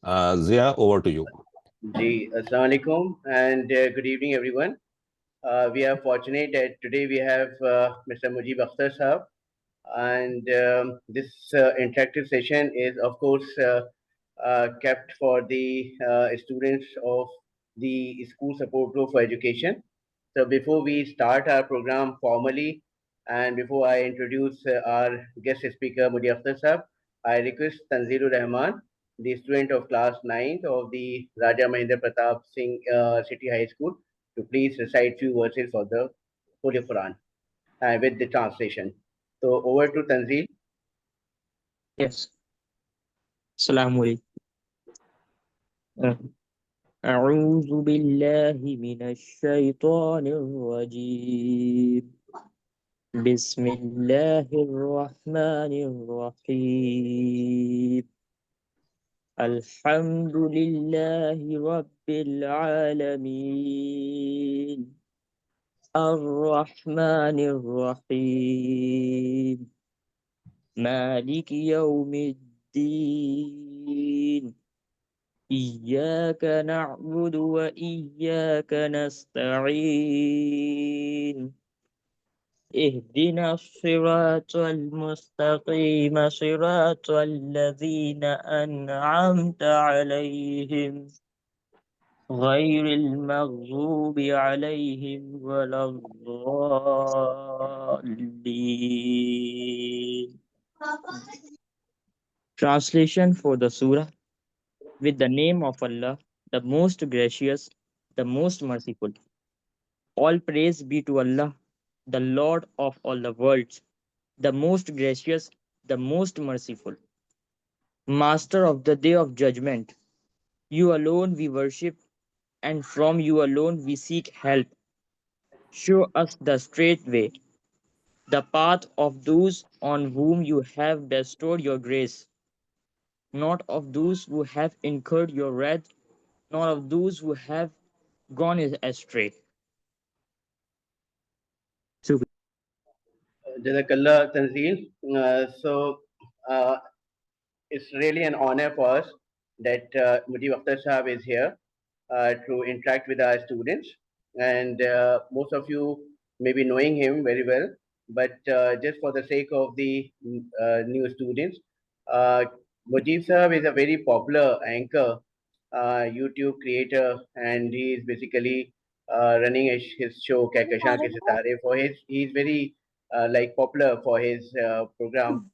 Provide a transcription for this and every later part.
Zia, over to you. Ji, Assalamu alaikum and good evening, everyone. We are fortunate that today we have Mr. Mujib Akhtar Sahab, and this interactive session is, of course, kept for the students of the School Support Group for Education. So, before we start our program formally, and before I introduce our guest speaker, Mujib Akhtar Sahab, I request Tanzilur Rahman, the student of class 9th of the Raja Mahendra Pratap Singh City High School, to please recite few verses for the Holy Quran with the translation. So over to Tanzil. Yes. Assalamu alaikum. أعوذ بالله من الشيطان الرجيم. بسم الله الرحمن الرحيم. الحمد لله رب العالمين. الرحمن الرحيم. مالك يوم الدين. إياك نعبد وإياك نستعين. اهدنا الصراط المستقيم صراط الذين أنعمت عليهم غير المغضوب عليهم ولا الضالين. Translation for the Surah. With the name of Allah, the most gracious, the most merciful. All praise be to Allah, the Lord of all the worlds, the most gracious, the most merciful. Master of the day of judgment, you alone we worship, and from you alone we seek help. Show us the straight way, the path of those on whom you have bestowed your grace, not of those who have incurred your wrath, nor of those who have gone astray. So, Jazakallah Tanzil. So it's really an honor for us that Mujib Akhtar Sahab is here to interact with our students. And most of you may be knowing him very well, but just for the sake of the new students, uh, Mujib Sahab is a very popular anchor, YouTube creator, and he is basically running his show Kahkashan Ke Sitare. For his, he's very like popular for his program.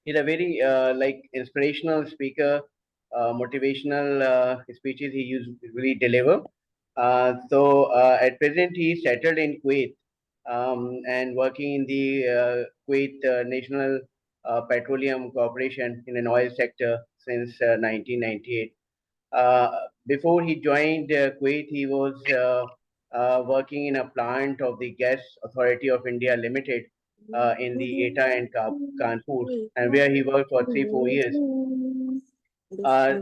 He's a very like inspirational speaker, motivational speeches he usually deliver. So at present he is settled in Kuwait and working in the Kuwait National Petroleum Corporation in an oil sector since 1998. Uh, Before he joined Kuwait, he was working in a plant of the Gas Authority of India Limited in the ETA and Kanpur, and where he worked for 3 4 years.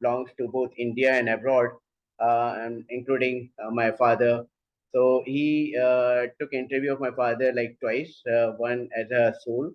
belongs to both India and abroad, including my father. So he took interview of my father like twice, one as a soul,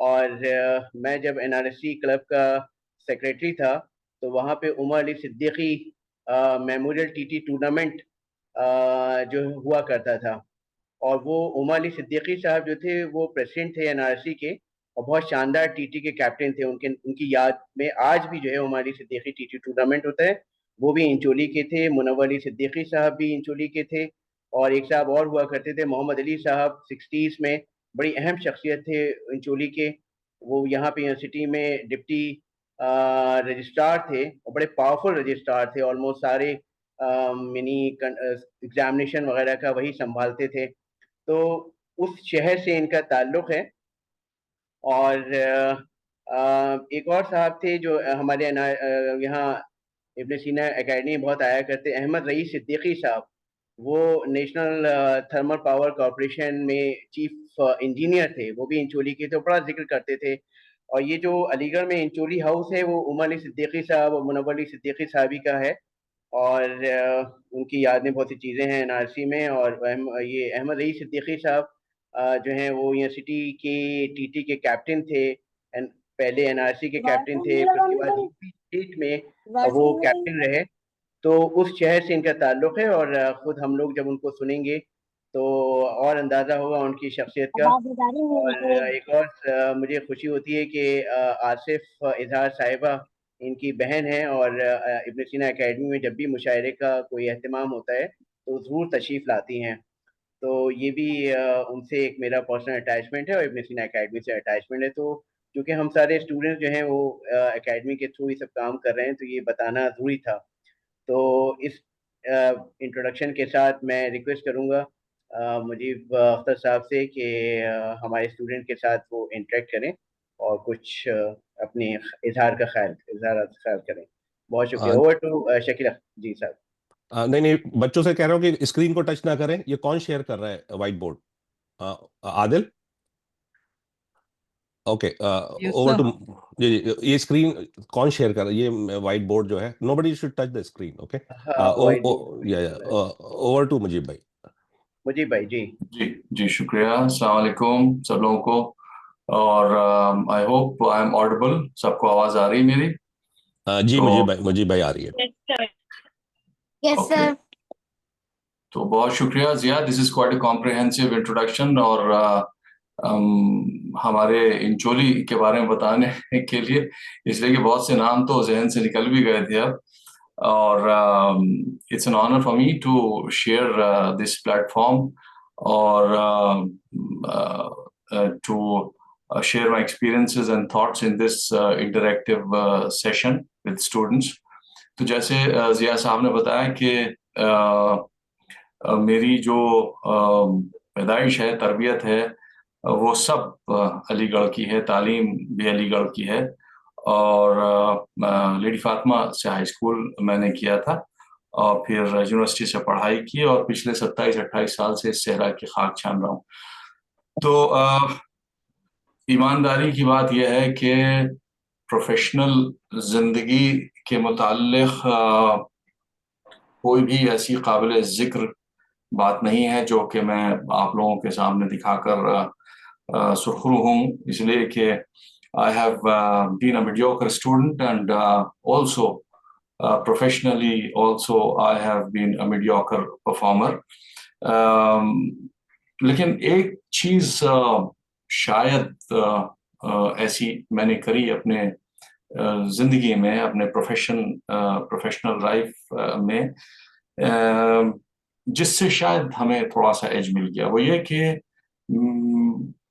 اور میں جب NRSC club کا secretary تھا تو وہاں پہ عمر علی Siddiqui memorial TT tournament جو ہوا کرتا تھا، اور وہ عمر علی صدیقی صاحب جو تھے وہ پریزیڈنٹ تھے NRC کے، اور بہت شاندار TT کے کیپٹن تھے. ان کی یاد میں آج بھی جو ہے عمر علی صدیقی TT ٹورنامنٹ ہوتا ہے. وہ بھی انچولی کے تھے. منور علی صدیقی صاحب بھی انچولی کے تھے، اور ایک صاحب اور ہوا کرتے تھے محمد علی صاحب، 60s میں بڑی اہم شخصیت تھے انچولی کے. وہ یہاں پہ یونیورسٹی میں ڈپٹی رجسٹرار تھے، اور بڑے پاورفل رجسٹرار تھے. آلموسٹ سارے منی ایگزامینیشن وغیرہ کا وہی سنبھالتے تھے. تو اس شہر سے ان کا تعلق ہے. اور ایک اور صاحب تھے جو ہمارے یہاں ابن سینا اکیڈمی بہت آیا کرتے، احمد رئیس صدیقی صاحب. وہ نیشنل تھرمل پاور کارپوریشن میں چیف انجینئر تھے، وہ بھی انچولی کے تھے، بڑا ذکر کرتے تھے. اور یہ جو علی گڑھ میں انچولی ہاؤس ہے وہ عمر علی صدیقی صاحب اور منور علی صدیقی صاحبی کا ہے، اور ان کی یاد میں بہت سی چیزیں ہیں NRC میں. اور یہ احمد رئیس صدیقی صاحب جو ہیں وہ یونیورسٹی کے TT کے کیپٹن تھے، پہلے NRC کے کیپٹن تھے، پھر اس کے بعد UP اسٹیٹ میں وہ کیپٹن رہے. تو اس شہر سے ان کا تعلق ہے، اور خود ہم لوگ جب ان کو سنیں گے تو اور اندازہ ہوگا ان کی شخصیت کا. اور ایک اور مجھے خوشی ہوتی ہے کہ آصف اظہار صاحبہ ان کی بہن ہیں، اور ابن سینا اکیڈمی میں جب بھی مشاعرے کا کوئی اہتمام ہوتا ہے تو ضرور تشریف لاتی ہیں. تو یہ بھی ان سے ایک میرا پرسنل اٹیچمنٹ ہے، اور ابن سینا اکیڈمی سے اٹیچمنٹ ہے. تو کیونکہ ہم سارے اسٹوڈنٹس جو ہیں وہ اکیڈمی کے تھرو یہ سب کام کر رہے ہیں تو یہ بتانا ضروری تھا. تو اس انٹروڈکشن کے ساتھ میں ریکویسٹ کروں گا مجیب اختر صاحب سے کہ ہمارے اسٹوڈنٹ کے ساتھ وہ انٹریکٹ کریں اور کچھ اپنی اظہار کریں. بہت شکریہ. Over to Shakeel. جی صاحب. نہیں نہیں، بچوں سے کہہ رہا ہوں کہ اسکرین کو ٹچ نہ کریں. یہ کون شیئر کر رہا ہے whiteboard? Adil? Okay, over to. جی جی، یہ اسکرین کون شیئر کر رہا ہے؟ یہ وائٹ بورڈ جو ہے، nobody should touch the screen. Okay, over to Mujeeb بھائی. مجیب بھائی. جی جی شکریہ. السلام علیکم سب لوگوں کو، اور I hope I am audible. سب کو آواز آ رہی میری؟ جی مجیب بھائی آ رہی ہے. یس سر. تو بہت شکریہ Zia. This is quite a comprehensive introduction, اور ہمارے انچولی کے بارے میں بتانے کے لیے، اس لیے کہ بہت سے نام تو ذہن سے نکل بھی گئے تھے اب. اور it's an honour for me to share this platform فارم، اور to share my experiences and thoughts in this interactive session with students. تو جیسے ضیاء صاحب نے بتایا کہ میری جو پیدائش ہے، تربیت ہے، وہ سب علی گڑھ کی ہے، تعلیم بھی علی گڑھ کی ہے. اور لیڈی فاطمہ سے ہائی اسکول میں نے کیا تھا، اور پھر یونیورسٹی سے پڑھائی کی، اور پچھلے 27-28 سال سے اس صحرا کی خاک چھان رہا ہوں. تو ایمانداری کی بات یہ ہے کہ پروفیشنل زندگی کے متعلق کوئی بھی ایسی قابل ذکر بات نہیں ہے جو کہ میں آپ لوگوں کے سامنے دکھا کر سرخرو ہوں، اس لیے کہ I have been a mediocre student, and also professionally also I have been a mediocre performer. لیکن ایک چیز شاید ایسی میں نے کری اپنے زندگی میں، اپنے پروفیشنل لائف میں، جس سے شاید ہمیں تھوڑا سا ایج مل گیا. وہ یہ کہ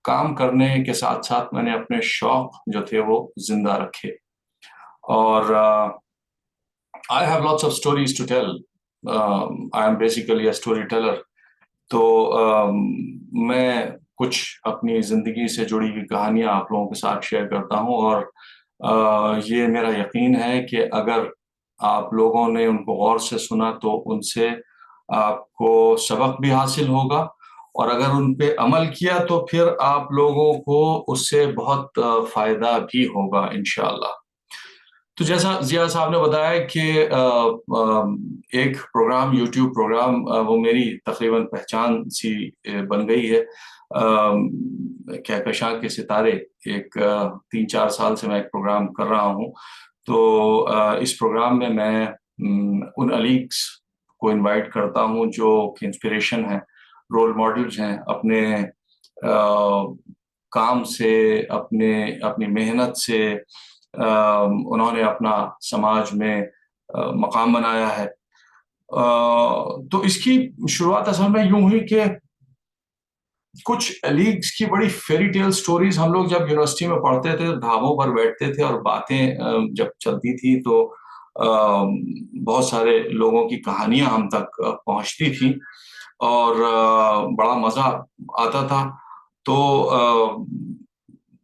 کام کرنے کے ساتھ ساتھ میں نے اپنے شوق جو تھے وہ زندہ رکھے. اور I have lots of stories to tell. I am basically a storyteller. تو میں کچھ اپنی زندگی سے جڑی ہوئی کہانیاں آپ لوگوں کے ساتھ شیئر کرتا ہوں، اور یہ میرا یقین ہے کہ اگر آپ لوگوں نے ان کو غور سے سنا تو ان سے آپ کو سبق بھی حاصل ہوگا، اور اگر ان پہ عمل کیا تو پھر آپ لوگوں کو اس سے بہت فائدہ بھی ہوگا انشاءاللہ. تو جیسا ضیاء صاحب نے بتایا کہ ایک پروگرام، یوٹیوب پروگرام، وہ میری تقریباً پہچان سی بن گئی ہے. کہکشاں کے ستارے ایک 3-4 سال سے میں ایک پروگرام کر رہا ہوں. تو اس پروگرام میں ان الیگس کو انوائٹ کرتا ہوں جو کہ انسپریشن ہیں, رول ماڈلز ہیں, اپنے کام سے, اپنی محنت سے انہوں نے اپنا سماج میں مقام بنایا ہے. تو اس کی شروعات اصل میں یوں ہوئی کہ کچھ لیگز کی بڑی فیری ٹیل سٹوریز ہم لوگ جب یونیورسٹی میں پڑھتے تھے, ڈھابوں پر بیٹھتے تھے اور باتیں جب چلتی تھی تو بہت سارے لوگوں کی کہانیاں ہم تک پہنچتی تھیں اور بڑا مزہ آتا تھا. تو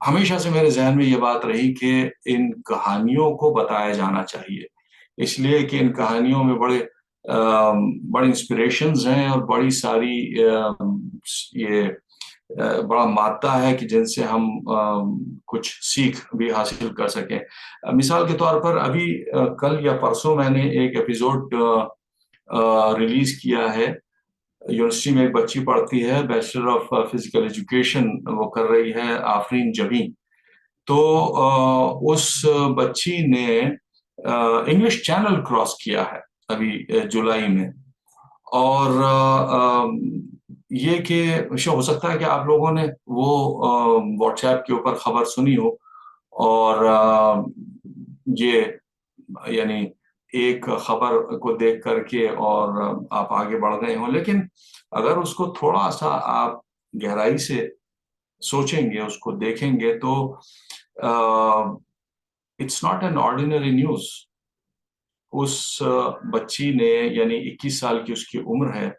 ہمیشہ سے میرے ذہن میں یہ بات رہی کہ ان کہانیوں کو بتایا جانا چاہیے, اس لیے کہ ان کہانیوں میں بڑے انسپریشنز ہیں اور بڑی ساری یہ بڑا مادہ ہے کہ جن سے ہم کچھ سیکھ بھی حاصل کر سکیں. مثال کے طور پر ابھی کل یا پرسوں میں نے ایک ایپیزوڈ ریلیز کیا ہے. یونیورسٹی میں ایک بچی پڑھتی ہے, بیچلر آف فزیکل ایجوکیشن وہ کر رہی ہے, آفرین جبیں. تو اس بچی نے انگلش چینل کراس کیا ہے ابھی جولائی میں, اور یہ کہ ہو سکتا ہے کہ آپ لوگوں نے وہ واٹس ایپ کے اوپر خبر سنی ہو اور یہ یعنی ایک خبر کو دیکھ کر کے اور آپ آگے بڑھ گئے ہوں, لیکن اگر اس کو تھوڑا سا آپ گہرائی سے سوچیں گے, اس کو دیکھیں گے تو it's not an ordinary news. اس بچی نے یعنی 21 سال کی اس کی عمر ہے,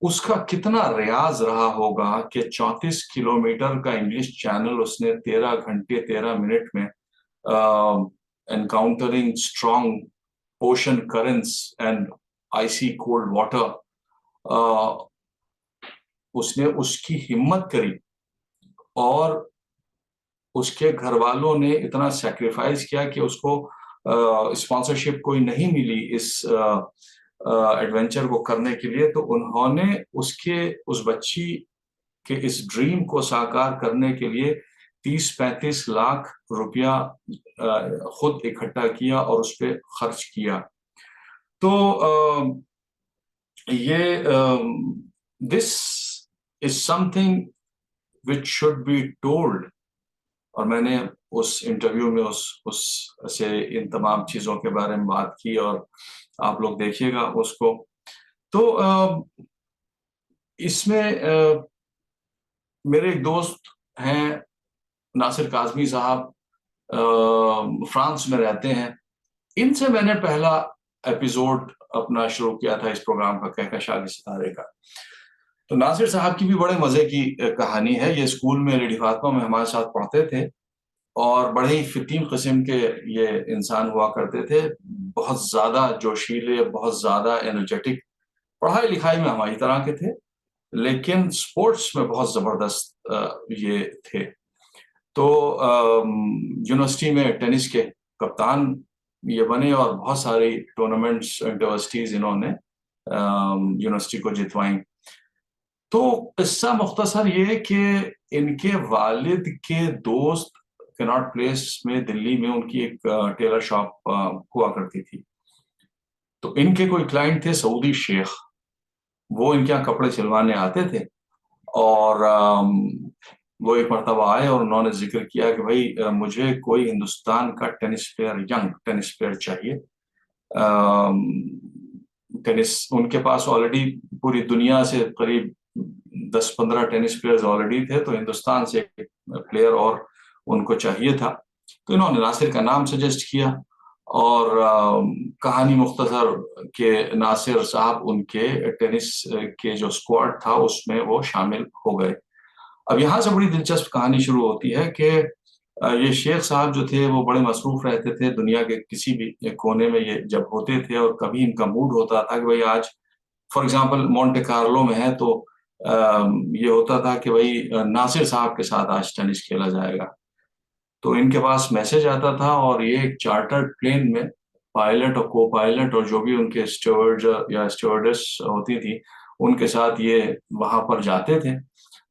اس کا کتنا ریاض رہا ہوگا کہ 34 کلومیٹر کا انگلش چینل اس نے 13 گھنٹے 13 منٹ میں encountering strong ocean currents and icy cold water, اس نے اس کی ہمت کری اور اس کے گھر والوں نے اتنا سیکریفائز کیا کہ اس کو اسپانسرشپ کوئی نہیں ملی اس ایڈونچر کو کرنے کے لیے. تو انہوں نے اس بچی کے اس ڈریم کو ساکار کرنے کے لیے 30-35 لاکھ روپیہ خود اکٹھا کیا اور اس پہ خرچ کیا. تو یہ this is something which should be told, اور میں نے اس انٹرویو میں اس سے ان تمام چیزوں کے بارے میں بات کی اور آپ لوگ دیکھیے گا اس کو. تو اس میں میرے ایک دوست ہیں ناصر کاظمی صاحب, فرانس میں رہتے ہیں. ان سے میں نے پہلا ایپیزوڈ اپنا شروع کیا تھا اس پروگرام کا, کہکشاں کے ستارے کا. تو ناصر صاحب کی بھی بڑے مزے کی کہانی ہے. یہ اسکول میں لیڈی فاطمہ میں ہمارے ساتھ پڑھتے تھے اور بڑے ہی فتیم قسم کے یہ انسان ہوا کرتے تھے, بہت زیادہ جوشیلے, بہت زیادہ انرجیٹک. پڑھائی لکھائی میں ہماری طرح کے تھے لیکن سپورٹس میں بہت زبردست یہ تھے. تو یونیورسٹی میں ٹینس کے کپتان یہ بنے اور بہت ساری ٹورنامنٹس یونیورسٹیز انہوں نے یونیورسٹی کو جتوائیں. تو قصہ مختصر یہ کہ ان کے والد کے دوست کناٹ پلیس میں دلی میں ان کی ایک ٹیلر شاپ ہوا کرتی تھی. تو ان کے کوئی کلائنٹ تھے سعودی شیخ, وہ ان کے یہاں کپڑے سلوانے آتے تھے اور وہ ایک مرتبہ آئے اور انہوں نے ذکر کیا کہ بھائی مجھے کوئی ہندوستان کا tennis player, young tennis player چاہیے. ٹینس ان کے پاس آلریڈی پوری دنیا سے قریب 10-15 ٹینس پلیئرز آلریڈی تھے, تو ہندوستان سے ایک پلیئر اور ان کو چاہیے تھا. تو انہوں نے ناصر کا نام سجیسٹ کیا اور کہانی مختصر کہ ناصر صاحب ان کے ٹینس کے جو اسکواڈ تھا اس میں وہ شامل ہو گئے. اب یہاں سے بڑی دلچسپ کہانی شروع ہوتی ہے کہ یہ شیخ صاحب جو تھے وہ بڑے مصروف رہتے تھے, دنیا کے کسی بھی کونے میں یہ جب ہوتے تھے اور کبھی ان کا موڈ ہوتا تھا کہ بھائی آج فار ایگزامپل مونٹے کارلو میں ہے تو یہ ہوتا تھا کہ بھائی ناصر صاحب کے ساتھ آج ٹینس کھیلا جائے گا. تو ان کے پاس میسج آتا تھا اور یہ ایک چارٹرڈ پلین میں پائلٹ اور کو پائلٹ اور جو بھی ان کے اسٹیورڈ یا اسٹیورڈس ہوتی تھی ان کے ساتھ یہ وہاں پر جاتے تھے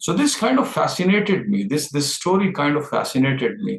So this kind of fascinated me. This story kind of fascinated me.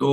2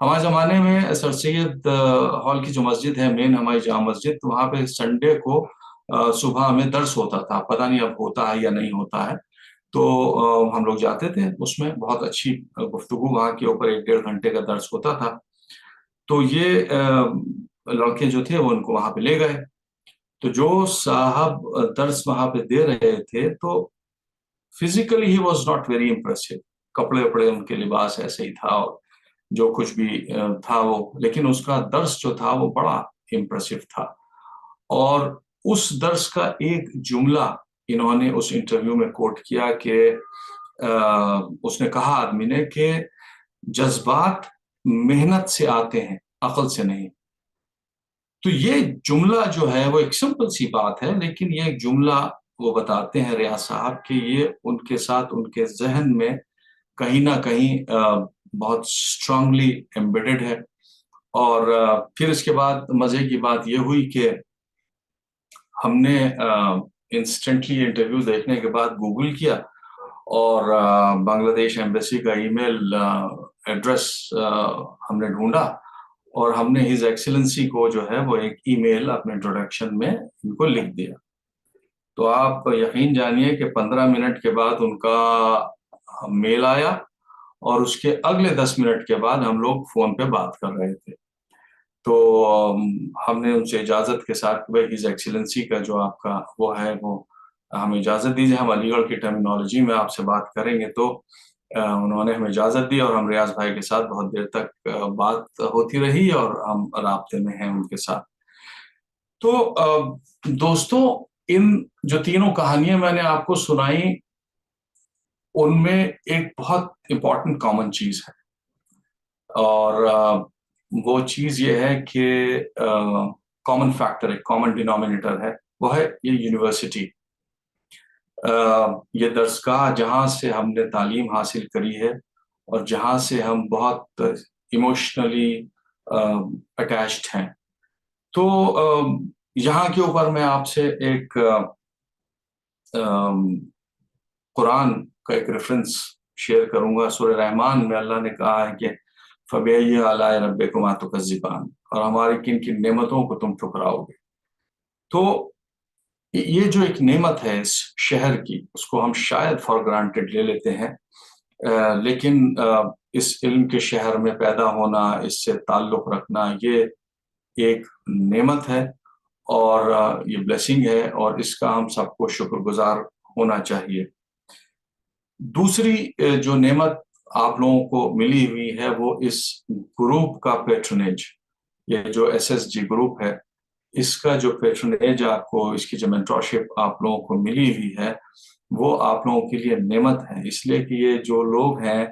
ہمارے زمانے میں سر سید ہال کی جو مسجد ہے مین ہماری جامع مسجد، وہاں پہ سنڈے کو صبح ہمیں درس ہوتا تھا، پتہ نہیں اب ہوتا ہے یا نہیں ہوتا ہے، تو ہم لوگ جاتے تھے، اس میں بہت اچھی گفتگو وہاں کے اوپر 1-1.5 گھنٹے کا درس ہوتا تھا. تو یہ لڑکے جو تھے وہ ان کو وہاں پہ لے گئے، تو جو صاحب درس وہاں پہ دے رہے تھے تو physically he was not very impressive, کپڑے وپڑے ان کے لباس ایسے ہی تھا اور جو کچھ بھی تھا وہ، لیکن اس کا درس جو تھا وہ بڑا امپریسو تھا. اور اس درس کا ایک جملہ انہوں نے اس انٹرویو میں کوٹ کیا کہ اس نے کہا آدمی نے کہ جذبات محنت سے آتے ہیں، عقل سے نہیں. تو یہ جملہ جو ہے وہ ایک سمپل سی بات ہے، لیکن یہ ایک جملہ وہ بتاتے ہیں ریاض صاحب کہ یہ ان کے ساتھ ان کے ذہن میں کہیں نہ کہیں بہت اسٹرانگلی ایمبیڈڈ ہے. اور پھر اس کے بعد مزے کی بات یہ ہوئی کہ ہم نے انسٹنٹلی انٹرویو دیکھنے کے بعد گوگل کیا اور بنگلہ دیش ایمبیسی کا ای میل ایڈریس ہم نے ڈھونڈا اور ہم نے ہز ایکسیلنسی کو جو ہے وہ ایک ای میل اپنے انٹروڈکشن میں ان کو لکھ دیا. تو آپ یقین جانیے کہ 15 منٹ کے بعد ان کا میل آیا اور اس کے اگلے 10 منٹ کے بعد ہم لوگ فون پہ بات کر رہے تھے. تو ہم نے ان سے اجازت کے ساتھ بھائی ہز ایکسیلنسی کا جو آپ کا وہ ہے وہ ہمیں اجازت دیجیے، ہم علی گڑھ کی ٹرمینالوجی میں آپ سے بات کریں گے. تو انہوں نے ہمیں اجازت دی اور ہم ریاض بھائی کے ساتھ بہت دیر تک بات ہوتی رہی اور ہم رابطے میں ہیں ان کے ساتھ. تو دوستوں، ان جو تینوں کہانیاں میں نے آپ کو سنائی ان میں ایک بہت امپورٹنٹ کامن چیز ہے، اور وہ چیز یہ ہے کہ کامن فیکٹر، ایک کامن ڈینومینیٹر ہے، وہ ہے یہ یونیورسٹی، یہ درسگاہ جہاں سے ہم نے تعلیم حاصل کری ہے اور جہاں سے ہم بہت ایموشنلی اٹیچڈ ہیں. تو یہاں کے اوپر میں آپ سے ایک قرآن کا ایک ریفرنس شیئر کروں گا. سورہ رحمان میں اللہ نے کہا ہے کہ فَبِأَيِّ آلَاءِ رَبِّكُمَا تُكَذِّبَانِ، اور ہماری کن کن نعمتوں کو تم ٹھکراؤ گے. تو یہ جو ایک نعمت ہے اس شہر کی، اس کو ہم شاید فار گرانٹیڈ لے لیتے ہیں، لیکن اس علم کے شہر میں پیدا ہونا، اس سے تعلق رکھنا، یہ ایک نعمت ہے اور یہ بلیسنگ ہے، اور اس کا ہم سب کو شکر گزار ہونا چاہیے. دوسری جو نعمت آپ لوگوں کو ملی ہوئی ہے وہ اس گروپ کا پیٹرنیج، یہ جو SSG گروپ ہے، اس کا جو پیٹرنیج آپ کو، اس کی جو مینٹورشپ آپ لوگوں کو ملی ہوئی ہے وہ آپ لوگوں کے لیے نعمت ہے. اس لیے کہ یہ جو لوگ ہیں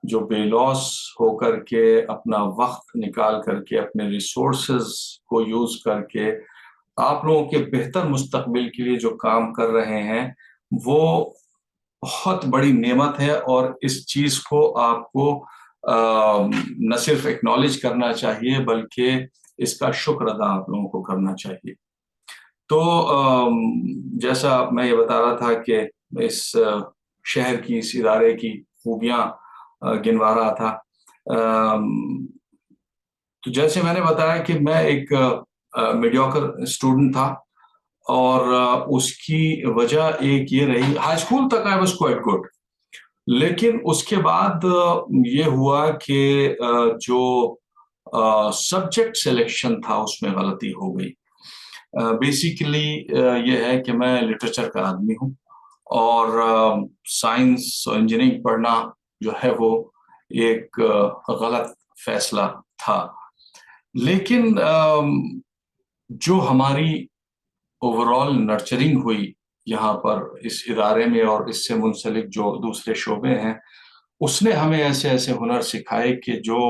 جو بے لوث ہو کر کے اپنا وقت نکال کر کے اپنے ریسورسز کو یوز کر کے آپ لوگوں کے بہتر مستقبل کے لیے جو کام کر رہے ہیں، وہ بہت بڑی نعمت ہے. اور اس چیز کو آپ کو نہ صرف ایکنالج کرنا چاہیے بلکہ اس کا شکر ادا آپ لوگوں کو کرنا چاہیے. تو جیسا میں یہ بتا رہا تھا کہ اس شہر کی، اس ادارے کی خوبیاں گنوا رہا تھا، تو جیسے میں نے بتایا کہ میں ایک میڈیوکر اسٹوڈنٹ تھا، اور اس کی وجہ ایک یہ رہی، ہائی اسکول تک آئی واز کوائٹ گڈ، لیکن اس کے بعد یہ ہوا کہ جو سبجیکٹ سلیکشن تھا اس میں غلطی ہو گئی. بیسیکلی یہ ہے کہ میں لٹریچر کا آدمی ہوں اور سائنس اور انجینئرنگ پڑھنا جو ہے وہ ایک غلط فیصلہ تھا. لیکن جو ہماری اوور آل نرچرنگ ہوئی یہاں پر اس ادارے میں اور اس سے منسلک جو دوسرے شعبے ہیں، اس نے ہمیں ایسے ایسے ہنر سکھائے کہ جو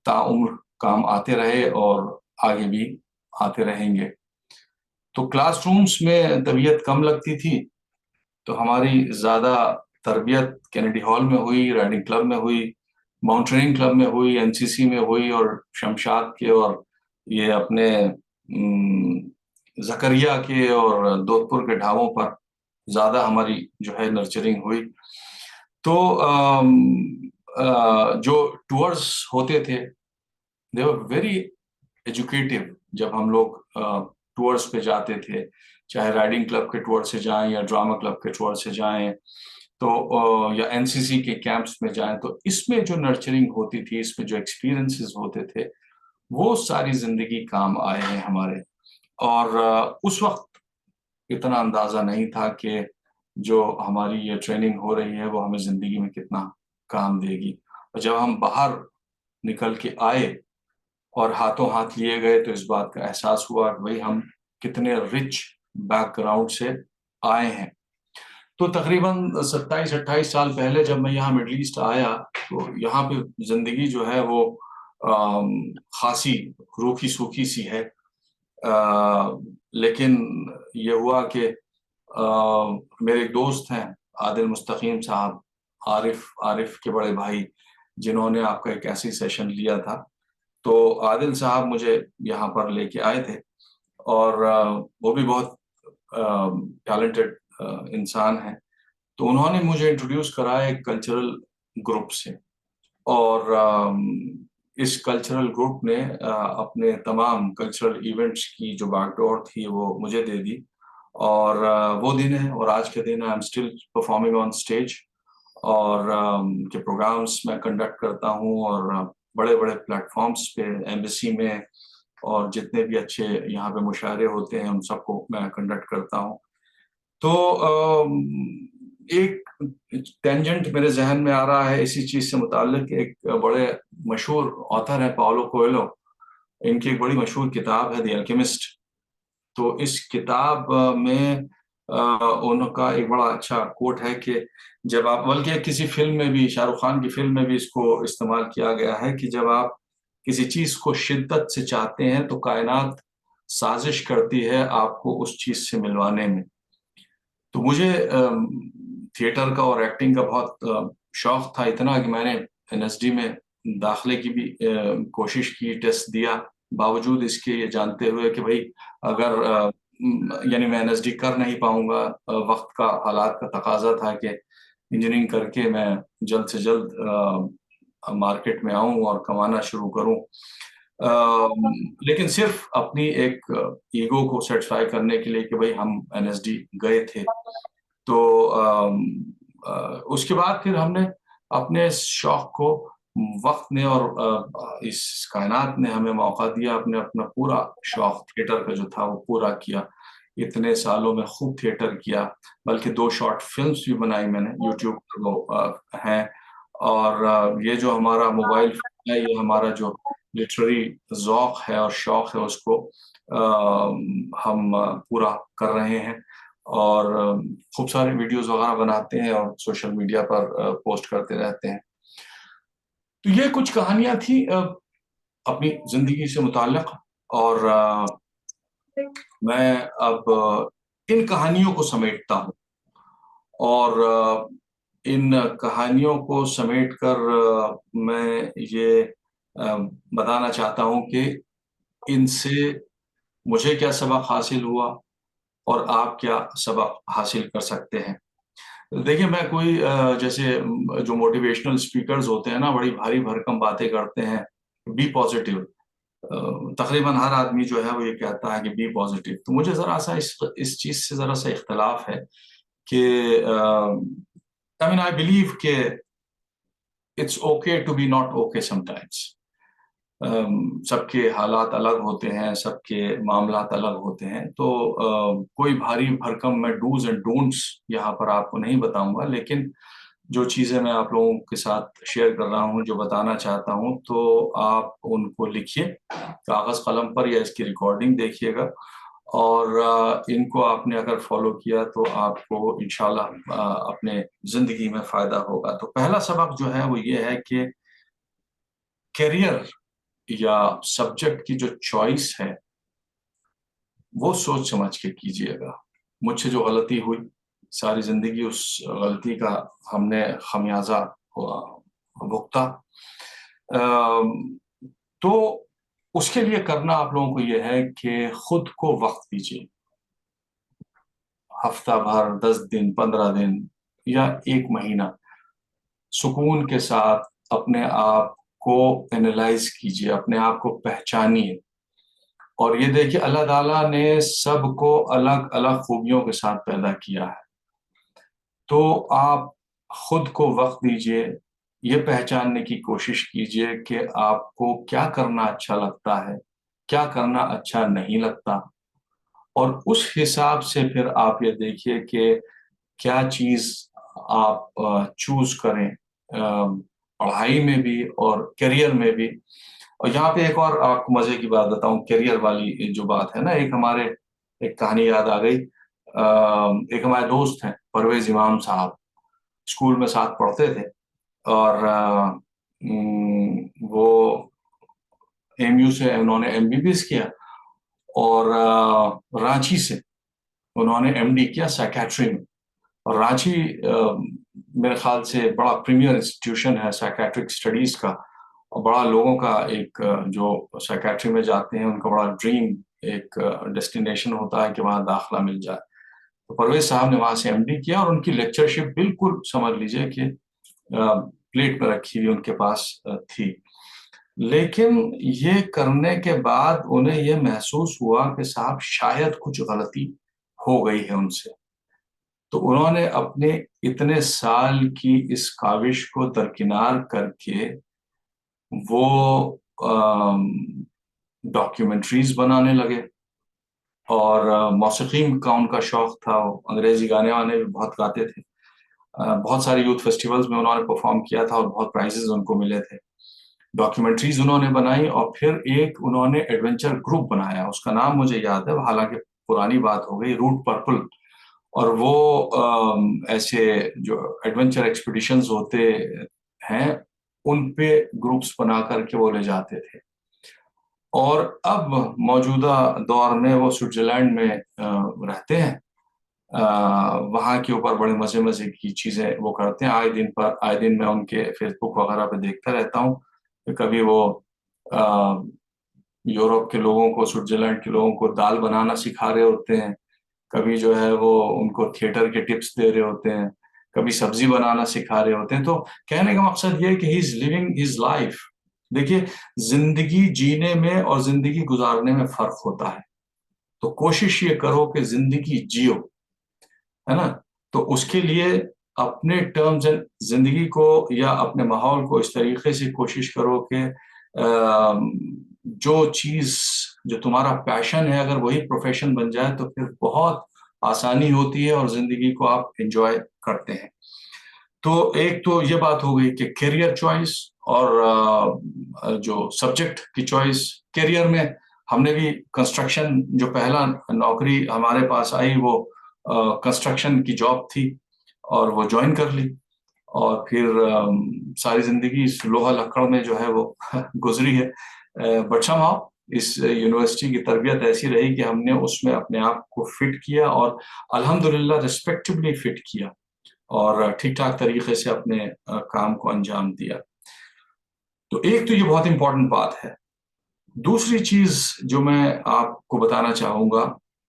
تاعمر کام آتے رہے اور آگے بھی آتے رہیں گے. تو کلاس رومز میں تربیت کم لگتی تھی، تو ہماری زیادہ تربیت کینیڈی ہال میں ہوئی، رائڈنگ کلب میں ہوئی، ماؤنٹینئرنگ کلب میں ہوئی، NCC میں ہوئی، اور شمشاد کے اور یہ اپنے زکریا کے اور دودھ پور کے ڈھابوں پر زیادہ ہماری جو ہے نرچرنگ ہوئی. تو جو ٹورز ہوتے تھے دے ور ویری ایجوکیٹو. جب ہم لوگ ٹورس پہ جاتے تھے, چاہے رائڈنگ کلب کے ٹور سے جائیں یا ڈرامہ کلب کے ٹور سے جائیں تو یا NCC کے کیمپس میں جائیں, تو اس میں جو نرچرنگ ہوتی تھی, اس میں جو ایکسپیرینسز ہوتے تھے, وہ ساری زندگی کام آئے ہیں ہمارے. اور اس وقت اتنا اندازہ نہیں تھا کہ جو ہماری یہ ٹریننگ ہو رہی ہے وہ ہمیں زندگی میں کتنا کام دے گی. اور جب ہم باہر نکل کے آئے اور ہاتھوں ہاتھ لیے گئے تو اس بات کا احساس ہوا کہ بھئی ہم کتنے رچ بیک گراؤنڈ سے آئے ہیں. تو تقریباً 27-28 سال پہلے جب میں یہاں مڈل ایسٹ آیا تو یہاں پہ زندگی جو ہے وہ خاصی روکھی سوکھی سی ہے. لیکن یہ ہوا کہ میرے ایک دوست ہیں عادل مستقیم صاحب, عارف کے بڑے بھائی, جنہوں نے آپ کا ایک ایسی سیشن لیا تھا. تو عادل صاحب مجھے یہاں پر لے کے آئے تھے اور وہ بھی بہت ٹیلنٹڈ انسان ہیں. تو انہوں نے مجھے انٹروڈیوس کرایا ایک کلچرل گروپ سے, اور اس کلچرل گروپ نے اپنے تمام کلچرل ایونٹس کی جو بیک ڈور تھی وہ مجھے دے دی. اور وہ دن ہے اور آج کے دن I am still performing on stage, اور کے پروگرامس میں کنڈکٹ کرتا ہوں, اور بڑے بڑے پلیٹ فارمس پہ ایمبیسی میں اور جتنے بھی اچھے یہاں پہ مشاعرے ہوتے ہیں ان سب کو میں کنڈکٹ کرتا ہوں. تو ایک ٹینجنٹ میرے ذہن میں آ رہا ہے اسی چیز سے متعلق. ایک بڑے مشہور آتھر ہیں پاولو کوئلو, ان کی ایک بڑی مشہور کتاب ہے دی الکیمسٹ. تو اس کتاب میں ان کا ایک بڑا اچھا کوٹ ہے کہ جب آپ, بلکہ کسی فلم میں بھی, شاہ رخ خان کی فلم میں بھی اس کو استعمال کیا گیا ہے, کہ جب آپ کسی چیز کو شدت سے چاہتے ہیں تو کائنات سازش کرتی ہے آپ کو اس چیز سے ملوانے میں. تو مجھے تھیٹر کا اور ایکٹنگ کا بہت شوق تھا, اتنا کہ میں نے NSD میں داخلے کی بھی کوشش کی, ٹیسٹ دیا, باوجود اس کے یہ جانتے ہوئے کہ بھئی اگر یعنی میں NSD کر نہیں پاؤں گا, وقت کا حالات کا تقاضا تھا کہ انجینئرنگ کر کے میں جلد سے جلد مارکیٹ میں آؤں اور کمانا شروع کروں. لیکن صرف اپنی ایک ایگو کو سیٹسفائی کرنے کے لیے کہ بھئی ہم NSD گئے تھے. تو اس کے بعد پھر ہم نے اپنے شوق کو وقت نے اور اس کائنات نے ہمیں موقع دیا, اپنا پورا شوق تھیٹر کا جو تھا وہ پورا کیا. اتنے سالوں میں خوب تھیٹر کیا, بلکہ 2 شارٹ فلمز بھی بنائی میں نے, یوٹیوب پر وہ ہیں. اور یہ جو ہمارا موبائل فون ہے, یہ ہمارا جو لٹریری ذوق ہے اور شوق ہے, اس کو ہم پورا کر رہے ہیں, اور خوب سارے ویڈیوز وغیرہ بناتے ہیں اور سوشل میڈیا پر پوسٹ کرتے رہتے ہیں. تو یہ کچھ کہانیاں تھیں اپنی زندگی سے متعلق, اور میں اب ان کہانیوں کو سمیٹتا ہوں, اور ان کہانیوں کو سمیٹ کر میں یہ بتانا چاہتا ہوں کہ ان سے مجھے کیا سبق حاصل ہوا اور آپ کیا سبق حاصل کر سکتے ہیں. دیکھیں, میں کوئی جیسے جو موٹیویشنل اسپیکرز ہوتے ہیں نا, بڑی بھاری بھرکم باتیں کرتے ہیں, بی پازیٹیو, تقریباً ہر آدمی جو ہے وہ یہ کہتا ہے کہ بی پازیٹیو. تو مجھے ذرا سا اس چیز سے ذرا سا اختلاف ہے کہ I believe کہ it's okay to be not okay sometimes. سب کے حالات الگ ہوتے ہیں, سب کے معاملات الگ ہوتے ہیں. تو کوئی بھاری بھرکم میں ڈوز اینڈ ڈونٹس یہاں پر آپ کو نہیں بتاؤں گا, لیکن جو چیزیں میں آپ لوگوں کے ساتھ شیئر کر رہا ہوں, جو بتانا چاہتا ہوں, تو آپ ان کو لکھیے کاغذ قلم پر یا اس کی ریکارڈنگ دیکھیے گا, اور ان کو آپ نے اگر فالو کیا تو آپ کو انشاءاللہ اپنے زندگی میں فائدہ ہوگا. تو پہلا سبق جو ہے وہ یہ ہے کہ کیریئر یا سبجیکٹ کی جو چوائس ہے وہ سوچ سمجھ کے کیجئے گا. مجھ سے جو غلطی ہوئی, ساری زندگی اس غلطی کا ہم نے خمیازہ بھگتا, تو اس کے لیے کرنا آپ لوگوں کو یہ ہے کہ خود کو وقت دیجیے. ہفتہ بھر, 10 دن, 15 دن یا 1 مہینہ سکون کے ساتھ اپنے آپ کو اینالائز کیجیے, اپنے آپ کو پہچانیے, اور یہ دیکھیے اللہ تعالیٰ نے سب کو الگ الگ خوبیوں کے ساتھ پیدا کیا ہے. تو آپ خود کو وقت دیجیے, یہ پہچاننے کی کوشش کیجیے کہ آپ کو کیا کرنا اچھا لگتا ہے, کیا کرنا اچھا نہیں لگتا, اور اس حساب سے پھر آپ یہ دیکھیے کہ کیا چیز آپ چوز کریں, پڑھائی میں بھی اور کیریئر میں بھی. اور یہاں پہ ایک اور آپ کو مزے کی بات بتاؤں, کیریئر والی جو بات ہے نا, ایک کہانی یاد آ گئی. ایک ہمارے دوست ہیں پرویز امام صاحب, اسکول میں ساتھ پڑھتے تھے, اور وہ ایم یو سے انہوں نے ایم بی بی ایس کیا, اور رانچی سے انہوں نے ایم ڈی کیا سائیکیٹری میں. اور رانچی میرے خیال سے بڑا پریمیئر انسٹیٹیوشن ہے سائیکیٹرک اسٹڈیز کا, اور بڑا لوگوں کا ایک جو سائیکیٹری میں جاتے ہیں ان کا بڑا ڈریم ایک ڈیسٹینیشن ہوتا ہے کہ وہاں داخلہ مل جائے. تو پرویز صاحب نے وہاں سے ایم ڈی کیا, اور ان کی لیکچرشپ بالکل سمجھ لیجئے کہ پلیٹ میں رکھی ہوئی ان کے پاس تھی. لیکن یہ کرنے کے بعد انہیں یہ محسوس ہوا کہ صاحب شاید کچھ غلطی ہو گئی ہے ان سے. تو انہوں نے اپنے اتنے سال کی اس کاوش کو درکنار کر کے وہ ڈاکیومنٹریز بنانے لگے, اور موسیقی کا ان کا شوق تھا, انگریزی گانے وانے بھی بہت گاتے تھے. بہت سارے یوتھ فیسٹیولز میں انہوں نے پرفارم کیا تھا اور بہت پرائزز ان کو ملے تھے. ڈاکیومنٹریز انہوں نے بنائی, اور پھر ایک انہوں نے ایڈونچر گروپ بنایا, اس کا نام مجھے یاد ہے, حالانکہ پرانی بات ہو گئی, روٹ پرپل. اور وہ ایسے جو ایڈونچر ایکسپیڈیشنز ہوتے ہیں ان پہ گروپس بنا کر کے وہ لے جاتے تھے. اور اب موجودہ دور میں وہ سوئٹزرلینڈ میں رہتے ہیں, وہاں کے اوپر بڑے مزے کی چیزیں وہ کرتے ہیں. آئے دن میں ان کے فیس بک وغیرہ پہ دیکھتا رہتا ہوں کہ کبھی وہ یورپ کے لوگوں کو, سوئٹزرلینڈ کے لوگوں کو دال بنانا سکھا رہے ہوتے ہیں, کبھی جو ہے وہ ان کو تھیٹر کے ٹپس دے رہے ہوتے ہیں, کبھی سبزی بنانا سکھا رہے ہوتے ہیں. تو کہنے کا مقصد یہ کہ ہی از لیونگ ہز لائف. دیکھیے زندگی جینے میں اور زندگی گزارنے میں فرق ہوتا ہے, تو کوشش یہ کرو کہ زندگی جیو, ہے نا. تو اس کے لیے اپنے ٹرمز زندگی کو یا اپنے ماحول کو اس طریقے سے کوشش کرو کہ جو چیز جو تمہارا پیشن ہے اگر وہی پروفیشن بن جائے تو پھر بہت آسانی ہوتی ہے اور زندگی کو آپ انجوائے کرتے ہیں. تو ایک تو یہ بات ہو گئی کہ کیریئر چوائس اور جو سبجیکٹ کی چوائس. کیریئر میں ہم نے بھی کنسٹرکشن, جو پہلا نوکری ہمارے پاس آئی وہ کنسٹرکشن کی جاب تھی, اور وہ جوائن کر لی, اور پھر ساری زندگی اس لوہا لکڑ میں جو ہے وہ گزری ہے. بٹ سم ہاؤ اس یونیورسٹی کی تربیت ایسی رہی کہ ہم نے اس میں اپنے آپ کو فٹ کیا, اور الحمدللہ ریسپیکٹبلی فٹ کیا, اور ٹھیک ٹھاک طریقے سے اپنے کام کو انجام دیا. تو ایک تو یہ بہت امپورٹنٹ بات ہے. دوسری چیز جو میں آپ کو بتانا چاہوں گا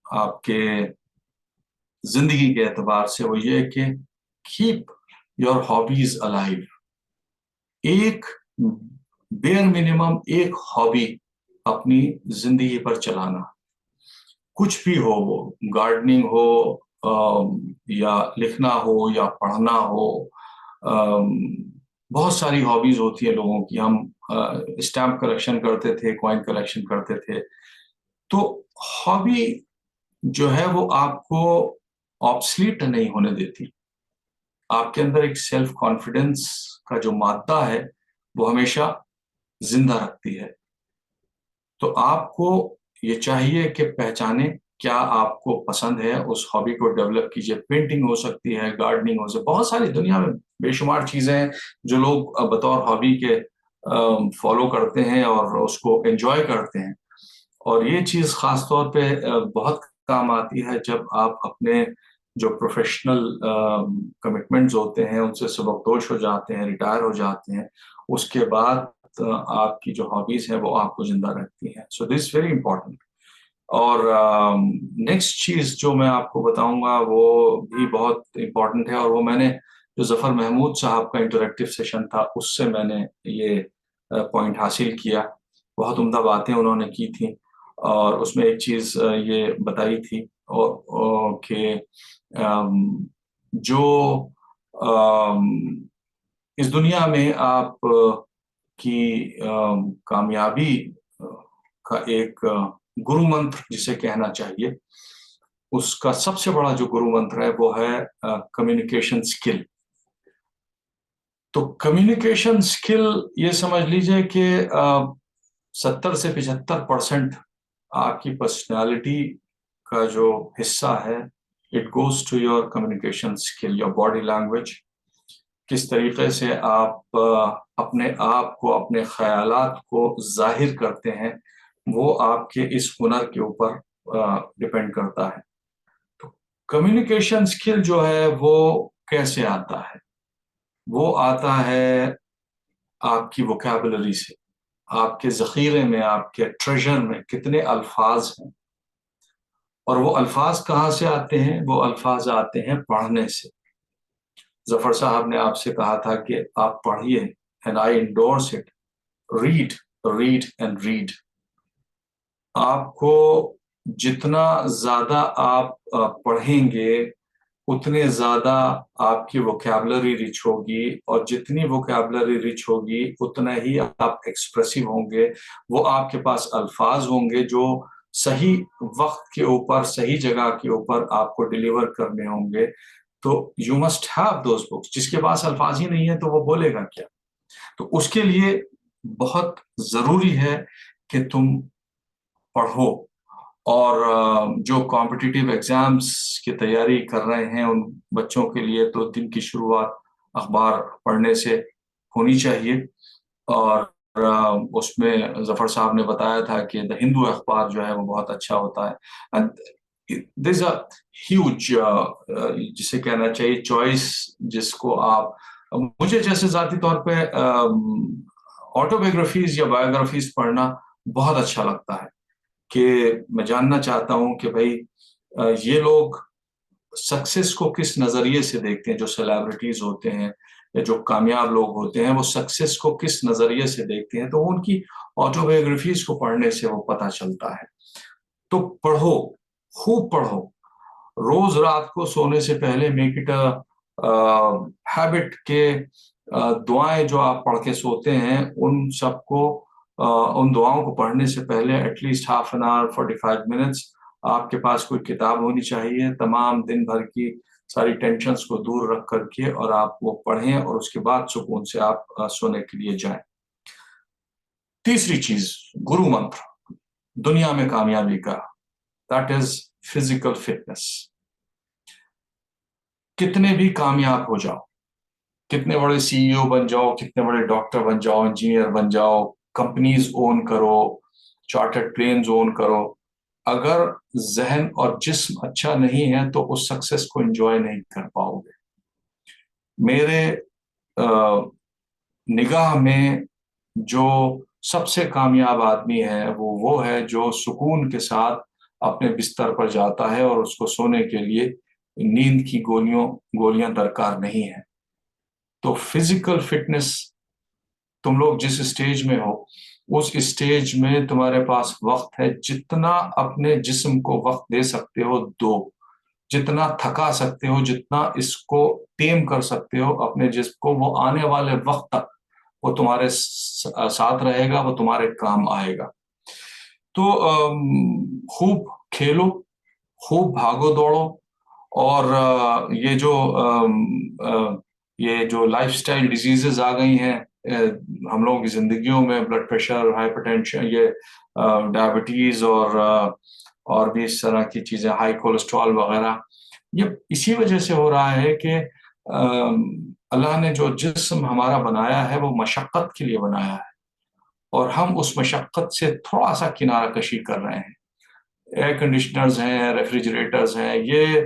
آپ کے زندگی کے اعتبار سے وہ یہ کہ کیپ یور ہابیز الائیو. ایک بیئر منیمم ایک ہابی اپنی زندگی پر چلانا, کچھ بھی ہو, وہ گارڈننگ ہو یا لکھنا ہو یا پڑھنا ہو. بہت ساری ہابیز ہوتی ہیں لوگوں کی. ہم اسٹیمپ کلیکشن کرتے تھے, کوائن کلیکشن کرتے تھے. تو ہابی جو ہے وہ آپ کو آبسلیٹ نہیں ہونے دیتی, آپ کے اندر ایک سیلف کانفیڈنس کا جو مادہ ہے وہ ہمیشہ زندہ رکھتی ہے. تو آپ کو یہ چاہیے کہ پہچانے کیا آپ کو پسند ہے, اس ہابی کو ڈیولپ کیجیے. پینٹنگ ہو سکتی ہے, گارڈننگ ہو سکتی ہے, بہت ساری دنیا میں بے شمار چیزیں ہیں جو لوگ بطور ہابی کے فالو کرتے ہیں اور اس کو انجوائے کرتے ہیں. اور یہ چیز خاص طور پہ بہت کام آتی ہے جب آپ اپنے جو پروفیشنل کمٹمنٹس ہوتے ہیں ان سے سبکدوش ہو جاتے ہیں, ریٹائر ہو جاتے ہیں, اس کے بعد آپ کی جو ہابیز ہیں وہ آپ کو زندہ رکھتی ہیں. سو دس ویری امپورٹنٹ. اور نیکسٹ چیز جو میں آپ کو بتاؤں گا وہ بھی بہت امپورٹنٹ ہے, اور وہ میں نے جو ظفر محمود صاحب کا انٹریکٹیو سیشن تھا اس سے میں نے یہ پوائنٹ حاصل کیا. بہت عمدہ باتیں انہوں نے کی تھیں, اور اس میں ایک چیز یہ بتائی تھی کہ جو اس دنیا میں آپ کی کامیابی کا ایک گرو منتر جسے کہنا چاہیے, اس کا سب سے بڑا جو گرو منتر ہے وہ ہے کمیونیکیشن سکل. تو کمیونیکیشن سکل یہ سمجھ لیجئے کہ 70 سے 75% آپ کی پرسنالٹی کا جو حصہ ہے it goes to your communication skill, your body language. کس طریقے سے آپ اپنے آپ کو, اپنے خیالات کو ظاہر کرتے ہیں, وہ آپ کے اس ہنر کے اوپر ڈپینڈ کرتا ہے. تو کمیونیکیشن سکل جو ہے وہ کیسے آتا ہے؟ وہ آتا ہے آپ کی ووکیبلری سے. آپ کے ذخیرے میں, آپ کے ٹریجر میں کتنے الفاظ ہیں, اور وہ الفاظ کہاں سے آتے ہیں؟ وہ الفاظ آتے ہیں پڑھنے سے. ظفر صاحب نے آپ سے کہا تھا کہ آپ پڑھیے, and I endorse it. read and read. آپ کو جتنا زیادہ آپ پڑھیں گے اتنے زیادہ آپ کی ووکیبلری رچ ہوگی, اور جتنی ووکیبلری رچ ہوگی اتنا ہی آپ ایکسپریسو ہوں گے. وہ آپ کے پاس الفاظ ہوں گے جو صحیح وقت کے اوپر, صحیح جگہ کے اوپر آپ کو ڈیلیور کرنے ہوں گے. تو you must have those books. جس کے پاس الفاظ ہی نہیں ہے تو وہ بولے گا کیا؟ تو اس کے لیے بہت ضروری ہے کہ تم پڑھو. اور جو کمپٹیٹیو ایگزامز کی تیاری کر رہے ہیں ان بچوں کے لیے تو دن کی شروعات اخبار پڑھنے سے ہونی چاہیے. اور اس میں ظفر صاحب نے بتایا تھا کہ دا ہندو اخبار جو ہے وہ بہت اچھا ہوتا ہے. دیر از اے ہیوج جسے کہنا چاہیے چوائس, جس کو آپ, مجھے جیسے ذاتی طور پہ آٹو بایوگرافیز یا بایوگرافیز پڑھنا بہت اچھا لگتا ہے, کہ میں جاننا چاہتا ہوں کہ بھائی یہ لوگ سکسیس کو کس نظریے سے دیکھتے ہیں. جو سیلیبریٹیز ہوتے ہیں یا جو کامیاب لوگ ہوتے ہیں وہ سکسیس کو کس نظریے سے دیکھتے ہیں, تو ان کی آٹو بایوگرافیز کو پڑھنے سے وہ پتہ چلتا ہے. تو پڑھو, خوب پڑھو. روز رات کو سونے سے پہلے میک اٹ ہیبٹ کہ دعائیں جو آپ پڑھ کے سوتے ہیں ان سب کو, ان دعاؤں کو پڑھنے سے پہلے at least half an hour 45 minutes آپ کے پاس کوئی کتاب ہونی چاہیے, تمام دن بھر کی ساری ٹینشنز کو دور رکھ کر کے, اور آپ وہ پڑھیں اور اس کے بعد سکون سے آپ سونے کے لیے جائیں. تیسری چیز, گرو منتر دنیا میں کامیابی کا, دیٹ از فزیکل فٹنس. کتنے بھی کامیاب ہو جاؤ, کتنے بڑے سی ای او بن جاؤ, کتنے بڑے ڈاکٹر بن جاؤ, انجینئر بن جاؤ, کمپنیز اون کرو, چارٹرڈ پلینز اون کرو, اگر ذہن اور جسم اچھا نہیں ہے تو اس سکسیس کو انجوائے نہیں کر پاؤ گے. میرے نگاہ میں جو سب سے کامیاب آدمی ہے وہ ہے جو سکون کے ساتھ اپنے بستر پر جاتا ہے اور اس کو سونے کے لیے نیند کی گولیاں درکار نہیں ہیں. تو فزیکل فٹنس, تم لوگ جس اسٹیج میں ہو اس اسٹیج میں تمہارے پاس وقت ہے, جتنا اپنے جسم کو وقت دے سکتے ہو دو, جتنا تھکا سکتے ہو, جتنا اس کو ٹیم کر سکتے ہو اپنے جسم کو, وہ آنے والے وقت تک وہ تمہارے ساتھ رہے گا, وہ تمہارے کام آئے گا. تو خوب کھیلو, خوب بھاگو دوڑو, اور یہ جو لائف سٹائل ڈیزیزز آ گئی ہیں ہم لوگوں کی زندگیوں میں, بلڈ پریشر, ہائپر ٹینشن, یہ ڈائبٹیز اور بھی اس طرح کی چیزیں, ہائی کولیسٹرول وغیرہ, یہ اسی وجہ سے ہو رہا ہے کہ اللہ نے جو جسم ہمارا بنایا ہے وہ مشقت کے لیے بنایا ہے, اور ہم اس مشقت سے تھوڑا سا کنارہ کشی کر رہے ہیں. ایئر کنڈیشنرز ہیں, ریفریجریٹرز ہیں, یہ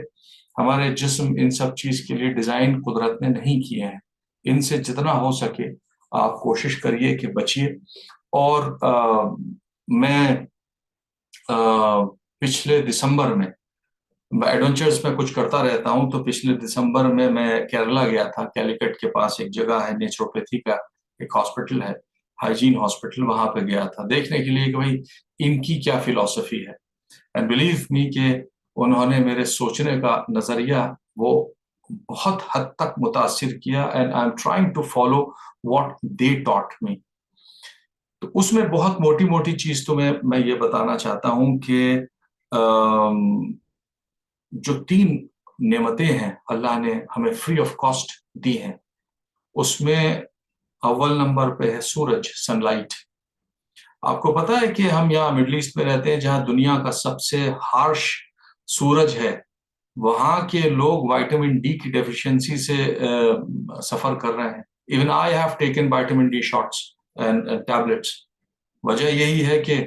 ہمارے جسم ان سب چیز کے لیے ڈیزائن قدرت نے نہیں کیے ہیں. ان سے جتنا ہو سکے آپ کوشش کریے کہ بچیے. اور میں پچھلے دسمبر میں میں ایڈونچرز میں کچھ کرتا رہتا ہوں. تو پچھلے دسمبر میں کیرلا گیا تھا. کیلیکٹ کے پاس ایک جگہ ہے نیچروپیتھی کا ایک ہاسپٹل ہے, ہائیجین ہاسپٹل, وہاں پہ گیا تھا دیکھنے کے لیے کہ بھائی ان کی کیا فلسفی ہے. اینڈ بلیو می کہ انہوں نے میرے سوچنے کا نظریہ وہ بہت حد تک متاثر کیا. And I am trying to follow what they taught me. تو اس میں بہت موٹی موٹی چیز تو میں یہ بتانا چاہتا ہوں کہ جو 3 نعمتیں ہیں اللہ نے ہمیں فری آف کاسٹ دی ہیں, اس میں اول نمبر پہ ہے سورج, سن لائٹ. آپ کو پتا ہے کہ ہم یہاں مڈل ایسٹ میں رہتے ہیں جہاں دنیا کا سب سے ہارش سورج ہے, وہاں کے لوگ وائٹامن ڈی کی ڈیفیشنسی سے سفر کر رہے ہیں. Even I have taken vitamin D shots and tablets. وجہ یہی ہے کہ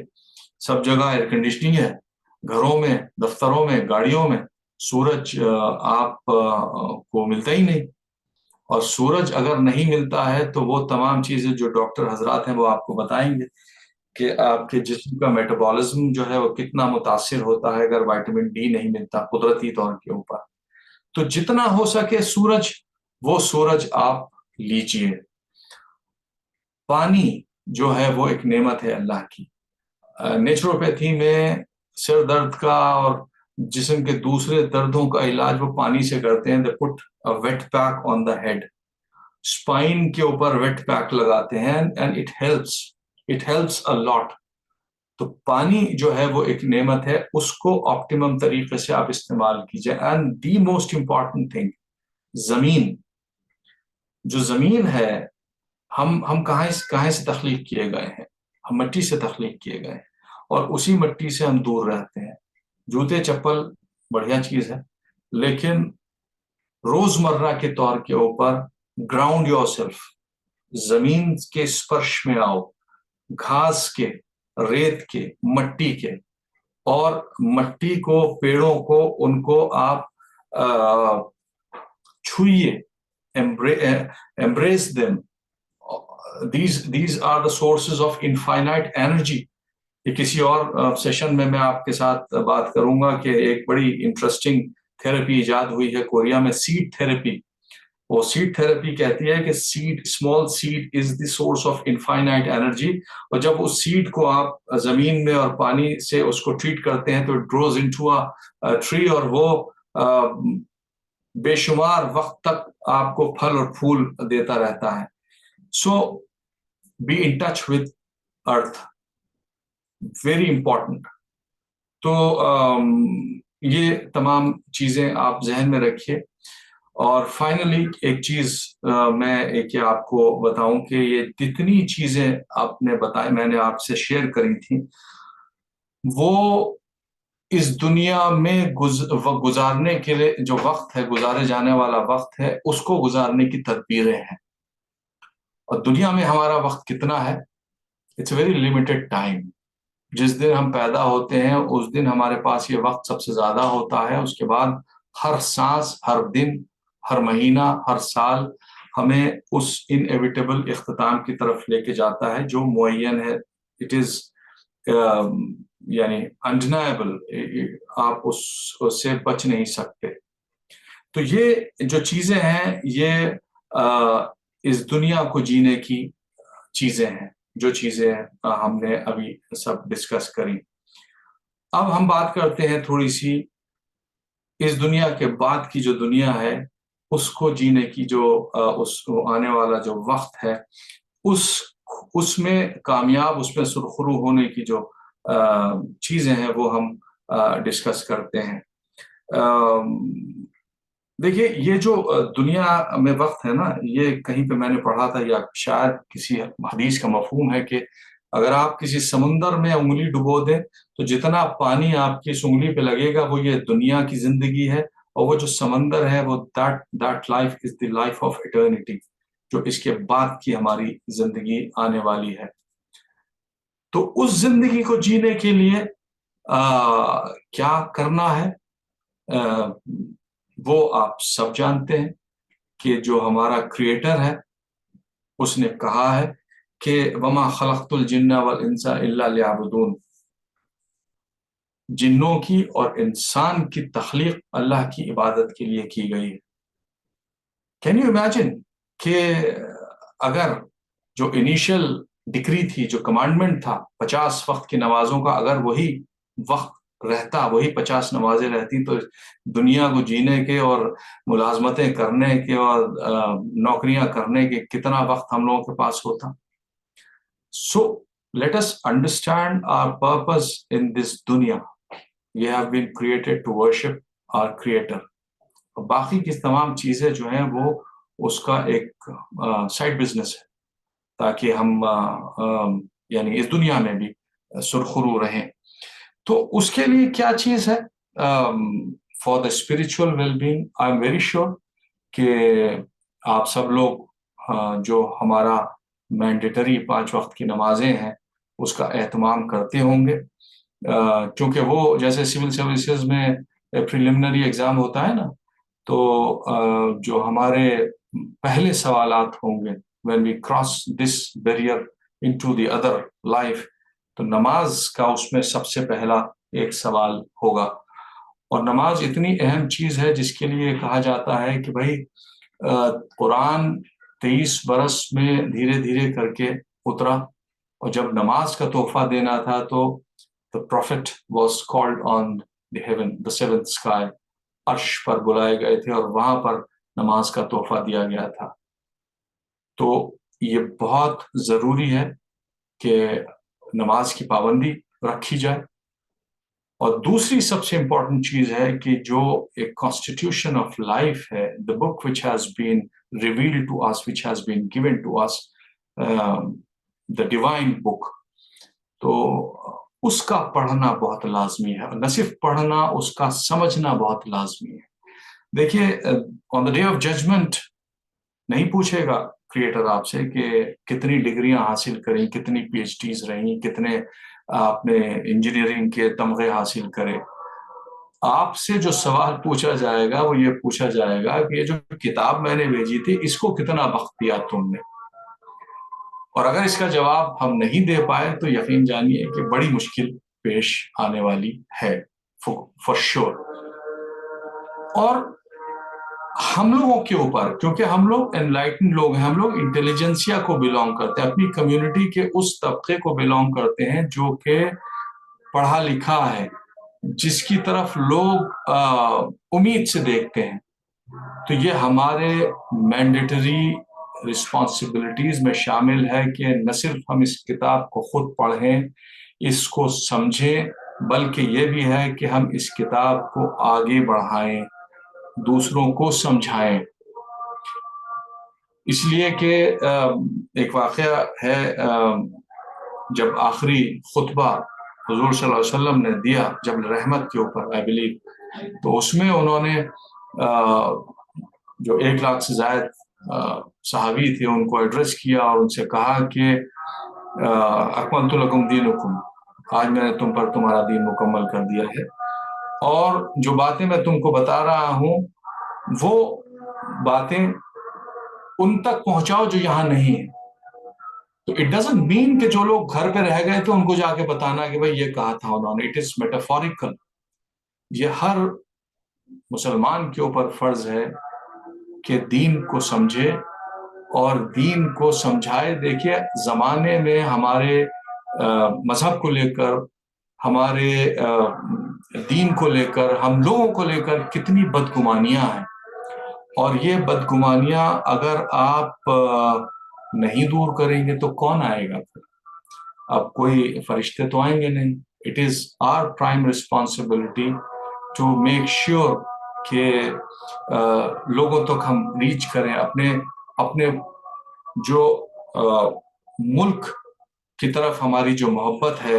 سب جگہ ایئر کنڈیشننگ ہے, گھروں میں, دفتروں میں, گاڑیوں میں. سورج آپ کو ملتا ہی نہیں, اور سورج اگر نہیں ملتا ہے تو وہ تمام چیزیں جو ڈاکٹر حضرات ہیں وہ آپ کو بتائیں گے کہ آپ کے جسم کا میٹابولزم جو ہے وہ کتنا متاثر ہوتا ہے اگر وائٹامن ڈی نہیں ملتا قدرتی طور کے اوپر. تو جتنا ہو سکے سورج, وہ سورج آپ لیجئے. پانی جو ہے وہ ایک نعمت ہے اللہ کی. نیچروپیتھی میں سر درد کا اور جسم کے دوسرے دردوں کا علاج وہ پانی سے کرتے ہیں. they put a wet pack on the head, spine کے اوپر wet pack لگاتے ہیں and it helps a lot. تو پانی جو ہے وہ ایک نعمت ہے, اس کو آپٹیمم طریقے سے آپ استعمال کیجئے. and the most important thing, زمین, جو زمین ہے ہم کہاں سے تخلیق کیے گئے ہیں؟ ہم مٹی سے تخلیق کیے گئے ہیں, اور اسی مٹی سے ہم دور رہتے ہیں. جوتے چپل بڑھیا چیز ہے, لیکن روزمرہ کے طور کے اوپر گراؤنڈ یور سیلف, زمین کے اسپرش میں آؤ, گھاس کے, ریت کے, مٹی کے, اور مٹی کو, پیڑوں کو, ان کو آپ چھوئیے, embrace them. These are the sources of infinite energy. یہ کسی اور سیشن میں آپ کے ساتھ بات کروں گا کہ ایک بڑی انٹرسٹنگ تھراپی ایجاد ہوئی ہے کوریا میں, سیڈ تھراپی. وہ سیڈ تھراپی کہتی ہے کہ small seed is the source of infinite energy, اور جب اس سیڈ کو آپ زمین میں اور پانی سے اس کو ٹریٹ کرتے ہیں تو it grows into a tree, اور وہ بے شمار وقت تک آپ کو پھل اور پھول دیتا رہتا ہے. So be in touch with earth, very important. تو یہ تمام چیزیں آپ ذہن میں رکھیے. اور فائنلی ایک چیز میں آپ کو بتاؤں کہ یہ جتنی چیزیں آپ نے بتائیں, میں نے آپ سے شیئر کری تھیں, وہ اس دنیا میں گزارنے کے لیے جو وقت ہے, گزارے جانے والا وقت ہے, اس کو گزارنے کی تدبیریں ہیں. اور دنیا میں ہمارا وقت کتنا ہے؟ It's a very limited time. جس دن ہم پیدا ہوتے ہیں اس دن ہمارے پاس یہ وقت سب سے زیادہ ہوتا ہے. اس کے بعد ہر سانس, ہر دن, ہر مہینہ, ہر سال ہمیں اس انیویٹیبل اختتام کی طرف لے کے جاتا ہے جو معین ہے. اٹ از یعنی انڈینائبل, آپ اس سے بچ نہیں سکتے. تو یہ جو چیزیں ہیں یہ اس دنیا کو جینے کی چیزیں ہیں, جو چیزیں ہم نے ابھی سب ڈسکس کری. اب ہم بات کرتے ہیں تھوڑی سی اس دنیا کے بعد کی جو دنیا ہے اس کو جینے کی, جو اس آنے والا جو وقت ہے, اس میں کامیاب, اس میں سرخرو ہونے کی جو چیزیں ہیں وہ ہم ڈسکس کرتے ہیں. دیکھیے یہ جو دنیا میں وقت ہے نا, یہ کہیں پہ میں نے پڑھا تھا یا شاید کسی حدیث کا مفہوم ہے کہ اگر آپ کسی سمندر میں انگلی ڈبو دیں تو جتنا پانی آپ کی اس انگلی پہ لگے گا وہ یہ دنیا کی زندگی ہے, اور وہ جو سمندر ہے وہ that life is the life of eternity, جو اس کے بعد کی ہماری زندگی آنے والی ہے. تو اس زندگی کو جینے کے لیے کیا کرنا ہے وہ آپ سب جانتے ہیں کہ جو ہمارا کریٹر ہے اس نے کہا ہے کہ وما خلقت الجن والانس الا لیعبدون. جنوں کی اور انسان کی تخلیق اللہ کی عبادت کے لیے کی گئی ہے. کین یو امیجن کہ اگر جو انیشل ڈکری تھی، جو کمانڈمنٹ تھا 50 وقت کی نمازوں کا، اگر وہی وقت رہتا، وہی 50 نمازیں رہتی، تو دنیا کو جینے کے اور ملازمتیں کرنے کے اور نوکریاں کرنے کے کتنا وقت ہم لوگوں کے پاس ہوتا. So let us understand our purpose in this dunya. We have been created to worship our creator. باقی کی تمام چیزیں جو ہیں وہ اس کا ایک سائڈ بزنس ہے، تاکہ ہم یعنی اس دنیا میں بھی سرخرو رہیں. تو اس کے لیے کیا چیز ہے؟ For the spiritual well being I am very sure کہ آپ سب لوگ جو ہمارا مینڈیٹری 5 وقت کی نمازیں ہیں اس کا اہتمام کرتے ہوں گے، کیونکہ وہ جیسے سول سروسز میں پریلیمنری ایگزام ہوتا ہے نا، تو جو ہمارے پہلے سوالات ہوں گے when we cross this barrier into the other life، تو نماز کا اس میں سب سے پہلا ایک سوال ہوگا. اور نماز اتنی اہم چیز ہے جس کے لیے کہا جاتا ہے کہ بھائی قرآن 23 برس میں دھیرے دھیرے کر کے اترا، اور جب نماز کا تحفہ دینا تھا تو the prophet was called on the heaven, the seventh sky، عرش پر بلائے گئے تھے اور وہاں پر نماز کا تحفہ دیا گیا تھا. تو یہ بہت ضروری ہے کہ نماز کی پابندی رکھی جائے. اور دوسری سب سے امپورٹنٹ چیز ہے کہ جو ایک کانسٹیٹیوشن آف لائف ہے، the book which has been revealed to us, which has been given to us, the divine book، تو اس کا پڑھنا بہت لازمی ہے، اور نہ صرف پڑھنا، اس کا سمجھنا بہت لازمی ہے. دیکھیے آن دا ڈے آف ججمنٹ نہیں پوچھے گا کریٹر آپ سے کہ کتنی ڈگریاں حاصل کریں، کتنی پی ایچ ڈیز رہیں، کتنے آپ نے انجینئرنگ کے تمغے حاصل کرے. آپ سے جو سوال پوچھا جائے گا وہ یہ پوچھا جائے گا کہ یہ جو کتاب میں نے بھیجی تھی اس کو کتنا وقت دیا تم نے. اور اگر اس کا جواب ہم نہیں دے پائے تو یقین جانیے کہ بڑی مشکل پیش آنے والی ہے فور شور. اور ہم لوگوں کے اوپر، کیونکہ ہم لوگ انلائٹنڈ لوگ ہیں، ہم لوگ انٹیلیجنسیا کو بلونگ کرتے ہیں، اپنی کمیونٹی کے اس طبقے کو بلونگ کرتے ہیں جو کہ پڑھا لکھا ہے، جس کی طرف لوگ امید سے دیکھتے ہیں. تو یہ ہمارے مینڈیٹری رسپانسبلٹیز میں شامل ہے کہ نہ صرف ہم اس کتاب کو خود پڑھیں، اس کو سمجھیں، بلکہ یہ بھی ہے کہ ہم اس کتاب کو آگے بڑھائیں، دوسروں کو سمجھائیں. اس لیے کہ ایک واقعہ ہے، جب آخری خطبہ حضور صلی اللہ علیہ وسلم نے دیا جب رحمت کے اوپر آئی بلیو، تو اس میں انہوں نے جو 1 لاکھ سے زائد صحابی تھے ان کو ایڈریس کیا اور ان سے کہا کہ اکملت لکم دینکم، آج میں نے تم پر تمہارا دین مکمل کر دیا ہے، اور جو باتیں میں تم کو بتا رہا ہوں وہ باتیں ان تک پہنچاؤ جو یہاں نہیں ہیں. تو اٹ ڈزنٹ مین کہ جو لوگ گھر پہ رہ گئے تو ان کو جا کے بتانا کہ بھائی یہ کہا تھا انہوں نے. It is metaphorical. یہ ہر مسلمان کے اوپر فرض ہے کہ دین کو سمجھے اور دین کو سمجھائے. دیکھیے زمانے میں ہمارے مذہب کو لے کر، ہمارے دین کو لے کر، ہم لوگوں کو لے کر کتنی بدگمانیاں ہیں، اور یہ بدگمانیاں اگر آپ نہیں دور کریں گے تو کون آئے گا پھر؟ اب کوئی فرشتے تو آئیں گے نہیں. It is our prime responsibility to make sure کہ لوگوں تک ہم ریچ کریں. اپنے جو ملک کی طرف ہماری جو محبت ہے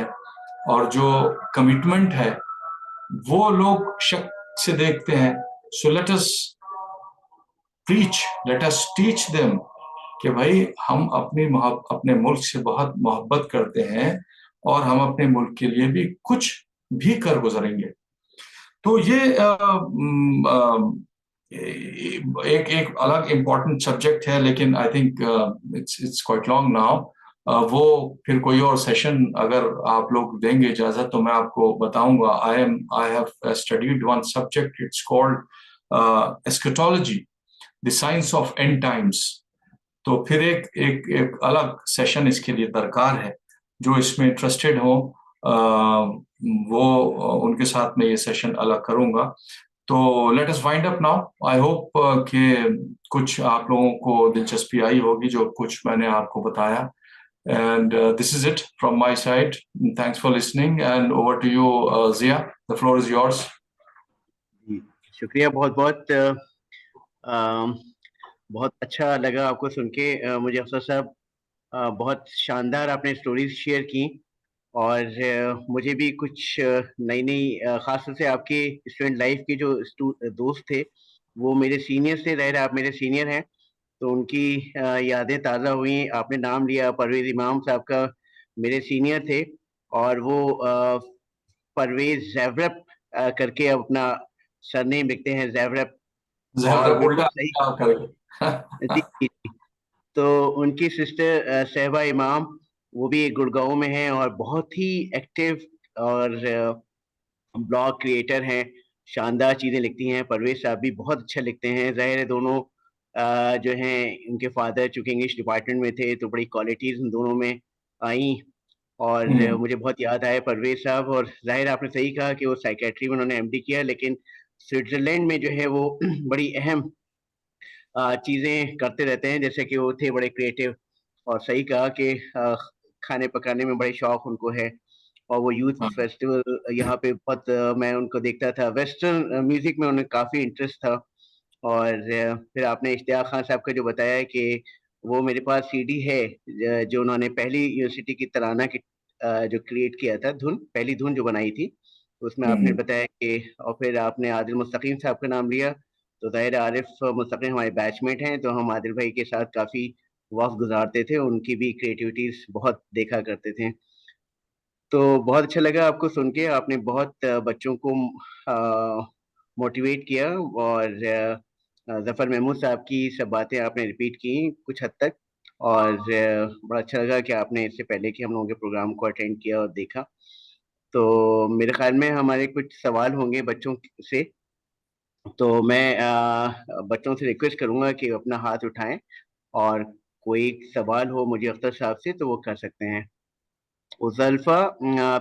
اور جو کمٹمنٹ ہے وہ لوگ شک سے دیکھتے ہیں. So let us preach, let us teach them کہ بھائی ہم اپنے ملک سے بہت محبت کرتے ہیں اور ہم اپنے ملک کے لیے بھی کچھ بھی کر گزریں گے. تو یہ ایک الگ امپورٹنٹ سبجیکٹ ہے، لیکن I think it's quite long now. وہ پھر کوئی اور سیشن اگر آپ لوگ دیں گے اجازت تو میں آپ کو بتاؤں گا. I have studied one subject, it's called eschatology, the science of end times. تو پھر ایک الگ سیشن اس کے لیے درکار ہے. جو اس میں انٹرسٹڈ ہوں وہ ان کے ساتھ میں یہ سیشن الگ کروں گا. تو let us wind up now. I hope کہ کچھ آپ لوگوں کو دلچسپی آئی ہوگی جو کچھ میں نے آپ کو بتایا. And this is it from my side. Thanks for listening and over to you, Zia. The floor is yours. شکریہ بہت بہت. بہت اچھا لگا آپ کو سن کے. مجھے افسر صاحب بہت شاندار آپ نے اسٹوریز شیئر کی اور مجھے بھی کچھ نئی خاص طور سے آپ کے اسٹوڈنٹ لائف کے جو دوست تھے وہ میرے سینئر تھے. ظاہر آپ میرے سینئر ہیں تو ان کی یادیں تازہ ہوئیں. آپ نے نام لیا پرویز امام صاحب کا, میرے سینئر تھے اور وہ پرویز زیورپ کر کے اپنا سر نیم لکھتے ہیں, زیورپ. تو ان کی سسٹر صہبا امام وہ بھی گڑگاؤں میں ہیں اور بہت ہی ایکٹیو اور بلاگ کریٹر ہیں, شاندار چیزیں لکھتی ہیں. پرویز صاحب بھی بہت اچھا لکھتے ہیں. ظاہر ہے دونوں جو ہیں ان کے فادر چونکہ انگلش ڈپارٹمنٹ میں تھے تو بڑی کوالٹیز ان دونوں میں آئیں اور مجھے بہت یاد آئے پرویز صاحب. اور ظاہر آپ نے صحیح کہا کہ وہ سائیکیٹری میں انہوں نے ایم ڈی کیا لیکن سوئٹزرلینڈ میں جو ہے وہ بڑی اہم چیزیں کرتے رہتے ہیں, جیسے کہ وہ تھے بڑے کریٹو. اور صحیح کہا کہ کھانے پکانے میں بڑے شوق ان کو ہے اور وہ یوتھ فیسٹیول یہاں پہ بہت میں ان کو دیکھتا تھا. ویسٹرن میوزک میں انہیں کافی انٹرسٹ تھا. اور پھر آپ نے اشتیاق خان صاحب کا جو بتایا کہ وہ میرے پاس سی ڈی ہے جو انہوں نے پہلی یونیورسٹی کی ترانہ کی جو کریٹ کیا تھا, دھن پہلی دھن جو بنائی تھی اس میں آپ نے بتایا کہ, اور پھر آپ نے عادل مستقیم صاحب کا نام لیا. تو ظاہر عارف مستقیم ہمارے بیچ میٹ ہیں تو ہم عادل بھائی کے ساتھ کافی وقت گزارتے تھے, ان کی بھی کریٹیوٹیز بہت دیکھا کرتے تھے. تو بہت اچھا لگا آپ کو سن کے. آپ نے بہت بچوں کو موٹیویٹ کیا اور ظفر محمود صاحب کی سب باتیں آپ نے ریپیٹ کی کچھ حد تک اور بڑا اچھا لگا کہ آپ نے اس سے پہلے کہ ہم لوگوں کے پروگرام کو اٹینڈ کیا اور دیکھا. تو میرے خیال میں ہمارے کچھ سوال ہوں گے بچوں سے, تو میں بچوں سے ریکویسٹ کروں گا کہ اپنا ہاتھ اٹھائیں اور کوئی سوال ہو مجھے اختر صاحب سے تو وہ کر سکتے ہیں. زلفا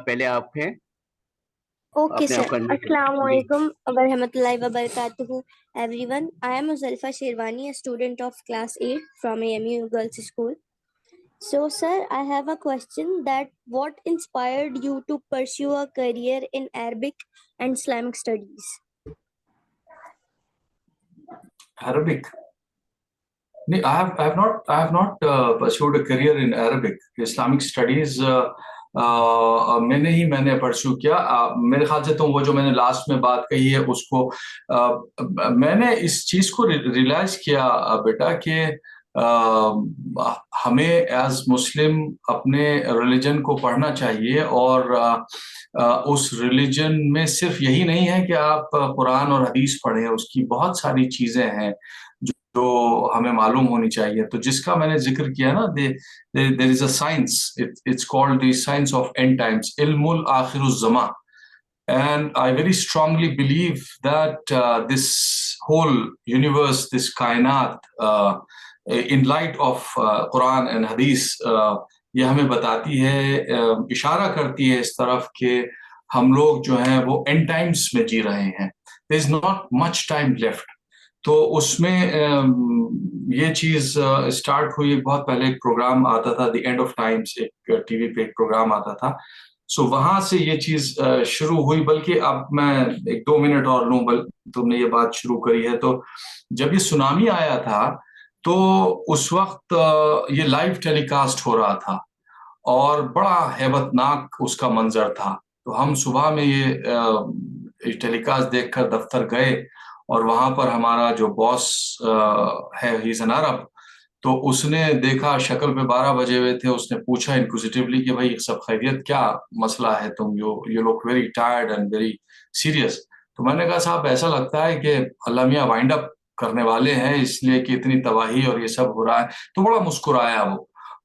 پہلے آپ ہیں. اوکے سر, السلام علیکم ورحمۃ اللہ وبرکاتہ everyone. I am Zulfa Sherwani, a student of class 8 from AMU Girls School. So sir, I have a question that what inspired you to pursue a career in Arabic and Islamic studies? Arabic? No, I have not pursued a career in Arabic. Islamic studies میں نے پرسو کیا. میرے خیال سے تو وہ جو میں نے لاسٹ میں بات کہی ہے اس کو میں نے اس چیز کو ریئلائز کیا بیٹا کہ ہمیں ایز مسلم اپنے ریلیجن کو پڑھنا چاہیے اور اس ریلیجن میں صرف یہی نہیں ہے کہ آپ قرآن اور حدیث پڑھیں, اس کی بہت ساری چیزیں ہیں جو ہمیں معلوم ہونی چاہیے. تو جس کا میں نے ذکر کیا نا, there is a science, it's called the science of end times, علم الآخر الزمان. And I very strongly believe that this whole universe, this kainat, in light of Quran and Hadith, یہ ہمیں بتاتی ہے, اشارہ کرتی ہے اس طرف کہ ہم لوگ جو ہیں وہ end times میں جی رہے ہیں. There is not much time left. تو اس میں یہ چیز اسٹارٹ ہوئی. بہت پہلے ایک پروگرام آتا تھا دی اینڈ آف ٹائمس, ایک ٹی وی پہ ایک پروگرام آتا تھا. سو وہاں سے یہ چیز شروع ہوئی. بلکہ اب میں 1-2 منٹ اور لوں, تم نے یہ بات شروع کری ہے. تو جب یہ سونامی آیا تھا تو اس وقت یہ لائیو ٹیلی کاسٹ ہو رہا تھا اور بڑا ہیبت ناک اس کا منظر تھا. تو ہم صبح میں یہ ٹیلی کاسٹ دیکھ کر دفتر گئے اور وہاں پر ہمارا جو باس ہے, ہی از این عرب, تو اس نے دیکھا شکل پہ 12 بجے ہوئے تھے. اس نے پوچھا انکوزیٹیولی کہ بھائی سب خیریت, کیا مسئلہ ہے, تم you look very tired and very serious. تو میں نے کہا صاحب ایسا لگتا ہے کہ اللہ میاں وائنڈ اپ کرنے والے ہیں اس لیے کہ اتنی تباہی اور یہ سب ہو رہا ہے. تو بڑا مسکرایا وہ,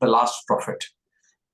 the last prophet,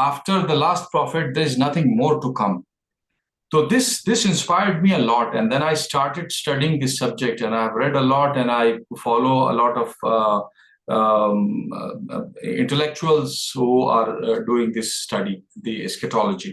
after the last prophet there is nothing more to come. So this inspired me a lot, and then I started studying this subject, and I've read a lot, and I follow a lot of intellectuals who are doing this study, the eschatology.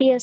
Yes,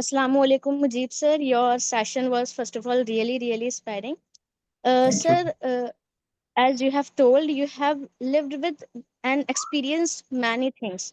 Assalamu alaikum, Mujib sir. Your session was, first of all, really inspiring. Sir, as you have told, you have lived with and experienced many things.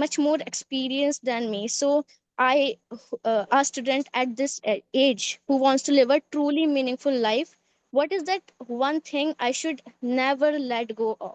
much more experienced than me. So I, a student at this age who wants to live a truly meaningful life, what is that one thing I should never let go of?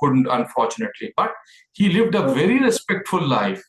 couldn't unfortunately, but he lived a very respectful life.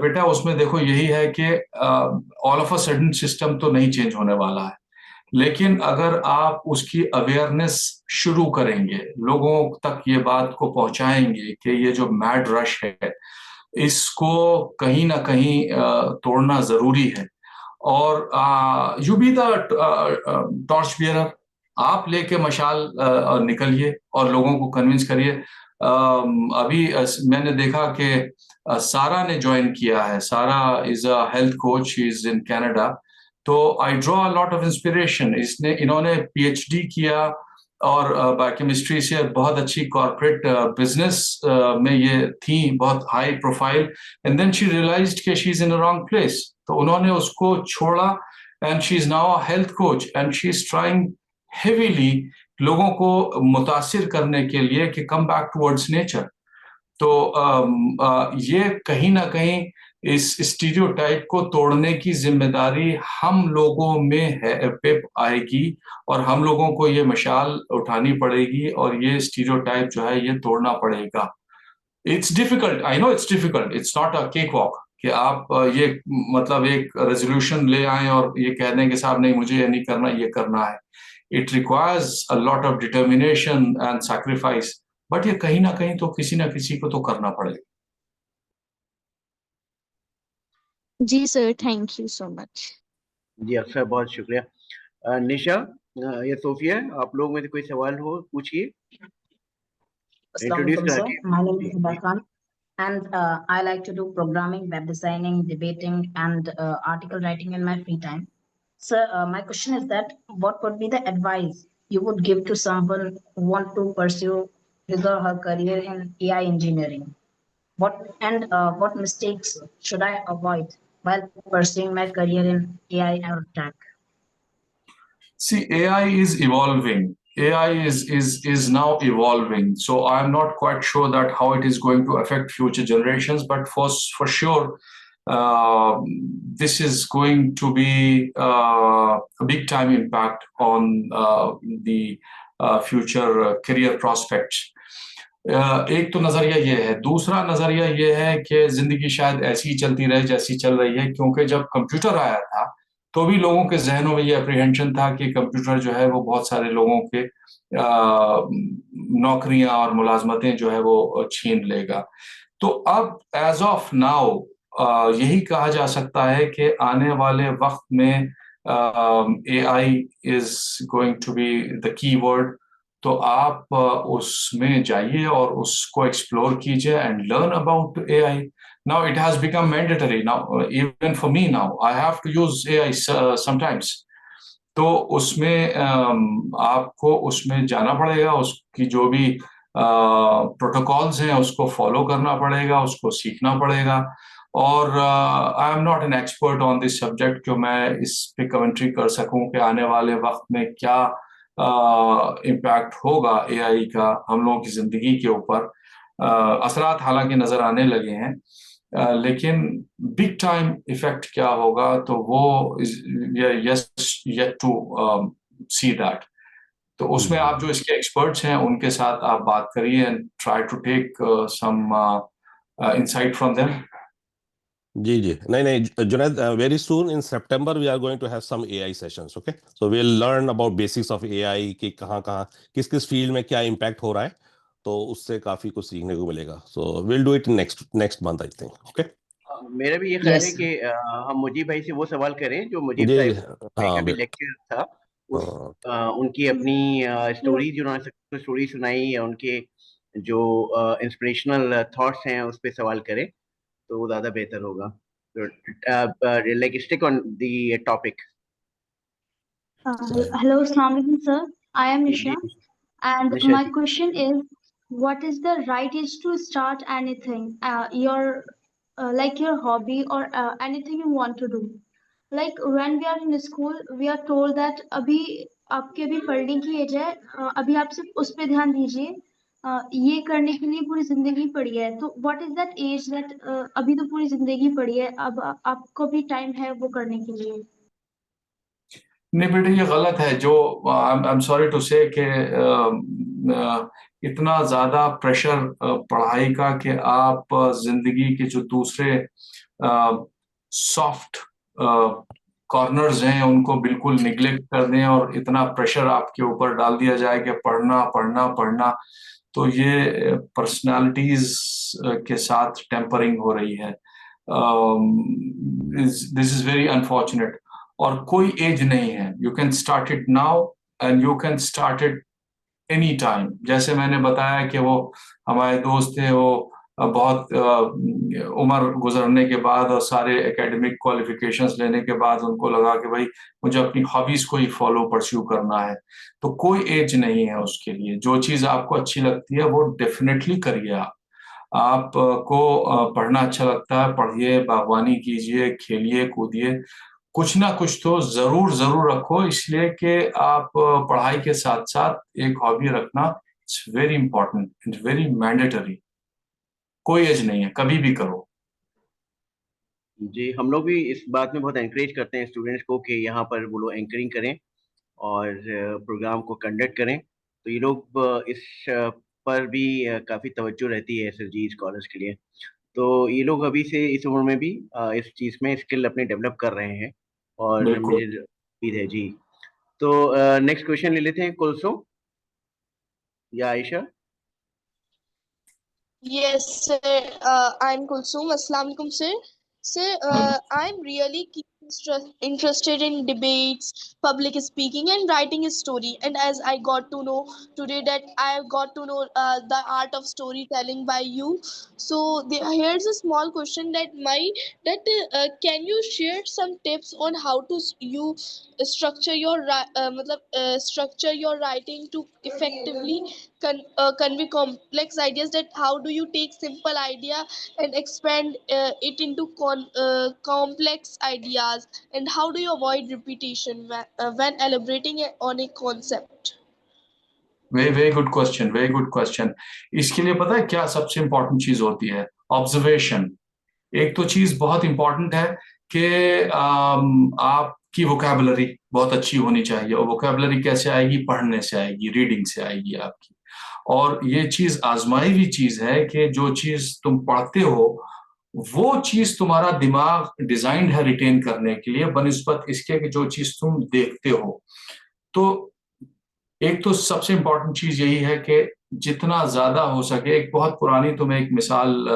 بیٹا اس میں دیکھو یہی ہے کہ all of a sudden system تو نہیں change ہونے والا ہے، لیکن اگر آپ اس کی اویئرنیس شروع کریں گے، لوگوں تک یہ بات کو پہنچائیں گے کہ یہ جو میڈ رش ہے اس کو کہیں نہ کہیں توڑنا ضروری ہے، اور you be the torch bearer, آپ لے کے مشال نکلیے اور لوگوں کو کنونس کریے. ابھی میں نے دیکھا کہ سارا نے جوائن کیا ہے. Sara is a health coach, is in Canada. تو I draw lot of inspiration. انہوں نے پی ایچ ڈی کیا اور بایوکیمسٹری سے بہت اچھی کارپوریٹ بزنس میں یہ تھیں، بہت high profile. And then she realised کہ she is in wrong place. تو انہوں نے اس کو چھوڑا and she is now a health coach and she is trying heavily لوگوں کو متاثر کرنے کے لیے کہ کم بیک ٹورڈز نیچر. تو یہ کہیں نہ کہیں اس اسٹیریوٹائپ کو توڑنے کی ذمہ داری ہم لوگوں میں پہ آئے گی، اور ہم لوگوں کو یہ مشال اٹھانی پڑے گی اور یہ اسٹیریوٹائپ جو ہے یہ توڑنا پڑے گا. It's difficult, I know it's difficult, it's not a cakewalk کہ آپ یہ مطلب ایک ریزولوشن لے آئیں اور یہ کہہ دیں کہ صاحب نہیں مجھے یہ نہیں کرنا، یہ کرنا ہے. It requires a lot of determination and sacrifice, but یہ کہیں نہ کہیں تو کسی نہ کسی کو تو کرنا پڑے گا. جی سر، تھینک یو سو مچ. جی اکثر بہت شکریہ. نشا یا صوفیہ، آپ لوگ میں سے کوئی سوال ہو پوچھیے. السلام علیکم سر، my name is Hubab Khan and I like to do programming, web designing, debating and article writing in my free time. Sir, my question is that what would be the advice you would give to someone who want to pursue his or her career in AI engineering? What mistakes should I avoid while pursuing my career in AI or tech? See, AI is evolving. AI is now evolving. So I'm not quite sure that how it is going to affect future generations, but for sure, this is going to be a big time impact on the future career prospects. ایک تو نظریہ یہ ہے. دوسرا نظریہ یہ ہے کہ زندگی شاید ایسی چلتی رہے جیسی چل رہی ہے، کیونکہ جب کمپیوٹر آیا تھا تو بھی لوگوں کے ذہنوں میں یہ اپریہنشن تھا کہ کمپیوٹر جو ہے وہ بہت سارے لوگوں کے نوکریاں اور ملازمتیں جو ہے وہ چھین لے گا. تو اب ایز آف ناؤ یہی کہا جا سکتا ہے کہ آنے والے وقت میں A I is going to be the key word. تو آپ اس میں جائیے اور اس کو ایکسپلور کیجیے and learn about a I. Now it has become mandatory. Now even for me now, I have to use AI sometimes. تو اس میں آپ کو اس میں جانا پڑے گا، اس کی جو بھی پروٹوکالز ہیں اس کو فالو کرنا پڑے گا، اس کو سیکھنا پڑے گا. اور I am not an expert on this subject کہ میں اس پہ کمنٹری کر سکوں کہ آنے والے وقت میں کیا امپیکٹ ہوگا اے آئی کا ہم لوگوں کی زندگی کے اوپر. اثرات حالانکہ نظر آنے لگے ہیں، لیکن بگ ٹائم ایفیکٹ کیا ہوگا تو وہ yet to see that. تو اس میں آپ جو اس کے ایکسپرٹس ہیں ان کے ساتھ آپ بات کریے and try to take some insight from them. جی نہیں Junaid, very soon in September we are going to have some A I sessions. Okay, so we will learn about basics of A I کہ کہاں کس field میں کیا impact ہو رہا ہے. تو اس سے کافی کچھ سیکھنے کو ملے گا. So we'll do it next month I think. Okay, میرا بھی یہ خیال ہے کہ ہم مجیب بھائی سے وہ سوال کریں جو مجیب صاحب کا بھی لیکچر تھا، ان کی اپنی اسٹوریز جو انہوں نے اسٹوری سنائی یا ان کے جو انسپریشنل تھاٹس ہیں اس پہ سوال کریں تو وہ زیادہ بہتر ہوگا. Like stick on the topic. Hello, Assalamu alaikum, sir. I am Nisha, and my question is, what is the right age to start anything, like your hobby or anything you want to do? Like when we are in school, we are told that abhi aapke abhi padhne ki age hai, abhi aap sirf us pe dhyan dijiye, یہ کرنے کے لیے پوری زندگی پڑی ہے. تو what is that age that ابھی تو پوری زندگی پڑی ہے، اب آپ کو بھی ٹائم ہے وہ کرنے کے لیے؟ نہیں بیٹے، یہ غلط ہے. جو I'm sorry to say کہ اتنا زیادہ پریشر پڑھائی کا کہ آپ زندگی کے جو دوسرے سافٹ کارنرز ہیں ان کو بالکل نگلیکٹ کر دیں اور اتنا پریشر آپ کے اوپر ڈال دیا جائے کہ پڑھنا پڑھنا پڑھنا, تو یہ پرسنالٹیز کے ساتھ ٹیمپرنگ ہو رہی ہے. دس از ویری انفارچونیٹ. اور کوئی ایج نہیں ہے, you can start it now and you can start it any time. جیسے میں نے بتایا کہ وہ ہمارے دوست تھے, وہ بہت عمر گزرنے کے بعد اور سارے اکیڈمک کوالیفیکیشنز لینے کے بعد ان کو لگا کہ بھائی مجھے اپنی ہابیز کو ہی فالو پرسیو کرنا ہے. تو کوئی ایج نہیں ہے اس کے لیے. جو چیز آپ کو اچھی لگتی ہے وہ ڈیفینیٹلی کریے. آپ کو پڑھنا اچھا لگتا ہے, پڑھیے, باغبانی کیجیے, کھیلیے کودیے, کچھ نہ کچھ تو ضرور ضرور رکھو, اس لیے کہ آپ پڑھائی کے ساتھ ساتھ ایک ہابی رکھنا it's very important, it's very mandatory. کوئی ایج نہیں ہے, کبھی بھی کرو. جی, ہم لوگ بھی اس بات میں بہت انکریج کرتے ہیں اسٹوڈنٹس کو کہ یہاں پر وہ لوگ اینکرنگ کریں اور پروگرام کو کنڈکٹ کریں. تو یہ لوگ اس پر بھی کافی توجہ رہتی ہے SSG اسکالرس کے لیے. تو یہ لوگ ابھی سے اس عمر میں بھی اس چیز میں اسکل اپنے ڈیولپ کر رہے ہیں اور مجھے امید ہے. جی, تو نیکسٹ کوشچن لے لیتے ہیں کلسو یا عائشہ. Yes, sir. I'm Kulsum. Assalamu alaikum, sir. Sir, I'm really interested in debates, public speaking, and writing a story. And as I got to know today that I got to know the art of storytelling by you. So here's a small question can you share some tips on how to you structure your structure your writing to effectively convey complex ideas? That how do you take simple idea and expand it into complex ideas, and how do you avoid repetition when elaborating on a concept? Very good question, very good question. اس کے لیے پتہ ہے کیا سب سے important چیز ہوتی ہے؟ آبزرویشن. ایک تو چیز بہت امپورٹنٹ ہے کہ آپ کی ووکیبلری بہت اچھی ہونی چاہیے. اور ووکیبلری کیسے آئے گی؟ پڑھنے سے آئے گی, ریڈنگ سے آئے گی آپ کی. اور یہ چیز آزمائی ہوئی چیز ہے کہ جو چیز تم پڑھتے ہو وہ چیز تمہارا دماغ ڈیزائنڈ ہے ریٹین کرنے کے لیے بنسبت اس کے کہ جو چیز تم دیکھتے ہو. تو ایک تو سب سے امپورٹنٹ چیز یہی ہے کہ جتنا زیادہ ہو سکے, ایک بہت پرانی تمہیں ایک مثال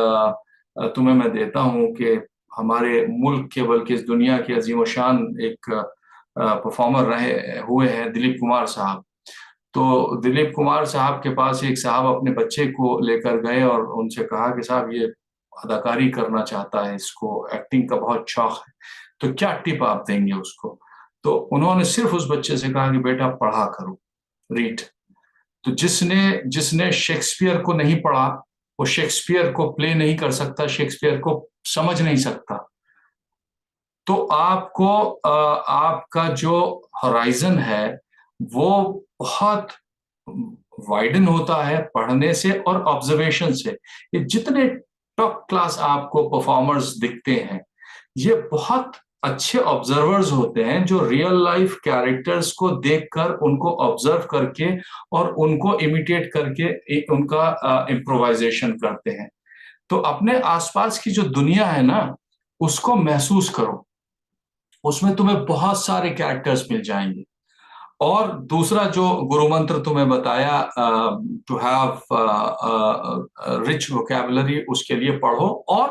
تمہیں میں دیتا ہوں کہ ہمارے ملک کے بلکہ اس دنیا کے عظیم و شان ایک پرفارمر رہے ہوئے ہیں دلیپ کمار صاحب. تو دلیپ کمار صاحب کے پاس ایک صاحب اپنے بچے کو لے کر گئے اور ان سے کہا کہ صاحب یہ اداکاری کرنا چاہتا ہے, اس کو ایکٹنگ کا بہت شوق ہے, تو کیا ٹپ آپ دیں گے اس کو؟ تو انہوں نے صرف اس بچے سے کہا کہ بیٹا پڑھا کرو, ریڈ. تو جس نے شیکسپیئر کو نہیں پڑھا وہ شیکسپیئر کو پلے نہیں کر سکتا, شیکسپیئر کو سمجھ نہیں سکتا. تو آپ کا جو ہورائزن ہے وہ بہت وائڈن ہوتا ہے پڑھنے سے اور آبزرویشن سے. یہ جتنے ٹاپ کلاس آپ کو پرفارمرز دکھتے ہیں یہ بہت اچھے آبزرورز ہوتے ہیں جو ریئل لائف کیریکٹرز کو دیکھ کر ان کو آبزرو کر کے اور ان کو امیٹیٹ کر کے ان کا امپرووائزیشن کرتے ہیں. تو اپنے آس پاس کی جو دنیا ہے نا اس کو محسوس کرو, اس میں تمہیں بہت سارے کیریکٹرز مل جائیں گے. اور دوسرا جو گرو منتر تمہیں بتایا ٹو ہیو رچ ووکیبلری, اس کے لیے پڑھو. اور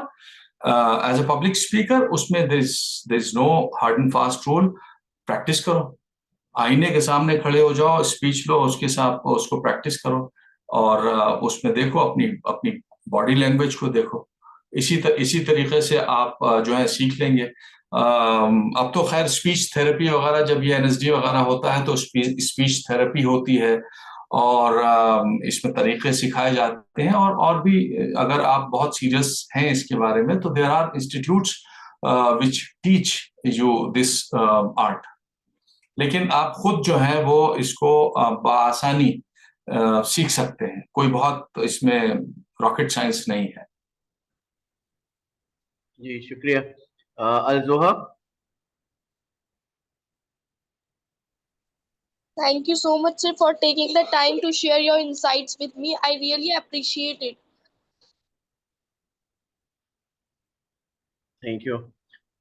ایز اے پبلک اسپیکر اس میں there is no hard and fast rule. Practice کرو, آئینے کے سامنے کھڑے ہو جاؤ, اسپیچ لو, اس کے ساتھ اس کو پریکٹس کرو اور اس میں دیکھو اپنی باڈی لینگویج کو دیکھو. اسی طریقے سے آپ جو ہے سیکھ لیں گے. اب تو خیر اسپیچ تھراپی وغیرہ جب یہ NSD وغیرہ ہوتا ہے تو اسپیچ تھراپی ہوتی ہے اور اس میں طریقے سکھائے جاتے ہیں. اور بھی اگر آپ بہت سیریس ہیں اس کے بارے میں تو there are institutes which teach you this art. لیکن آپ خود جو ہے وہ اس کو بآسانی سیکھ سکتے ہیں, کوئی بہت اس میں راکٹ سائنس نہیں ہے. جی شکریہ. الزوہا. Thank you so much, sir, for taking the time to share your insights with me. I really appreciate it. Thank you.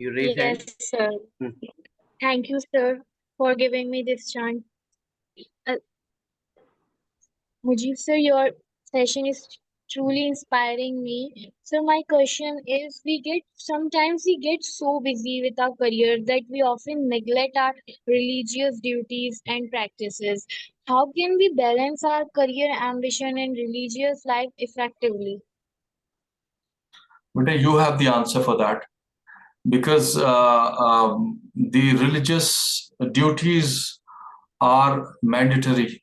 You raise hand. Yes, sir. Thank you, sir, for giving me this chance. Mujib, sir, your session is truly inspiring me. So my question is, sometimes we get so busy with our career that we often neglect our religious duties and practices. How can we balance our career ambition and religious life effectively? But you have the answer for that, because the religious duties are mandatory.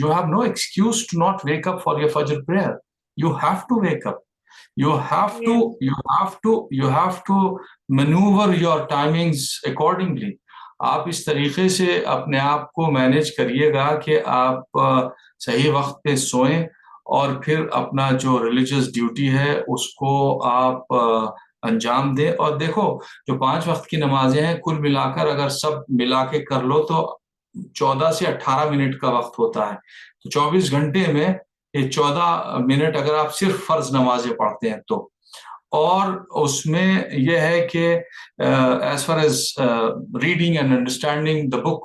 you have no excuse to not wake up for your Fajr prayer. You have to wake up. You have to maneuver your timings accordingly. آپ اس طریقے سے اپنے آپ کو manage کریے گا کہ آپ صحیح وقت پہ سوئیں اور پھر اپنا جو ریلیجس ڈیوٹی ہے اس کو آپ انجام دیں. اور دیکھو جو 5 وقت کی نمازیں ہیں کل ملا کر اگر سب ملا کے کر لو تو 14 سے 18 منٹ کا وقت ہوتا ہے. تو 24 گھنٹے میں یہ 14 منٹ اگر آپ صرف فرض نمازیں پڑھتے ہیں تو, اور اس میں یہ ہے کہ as far as reading and understanding the book,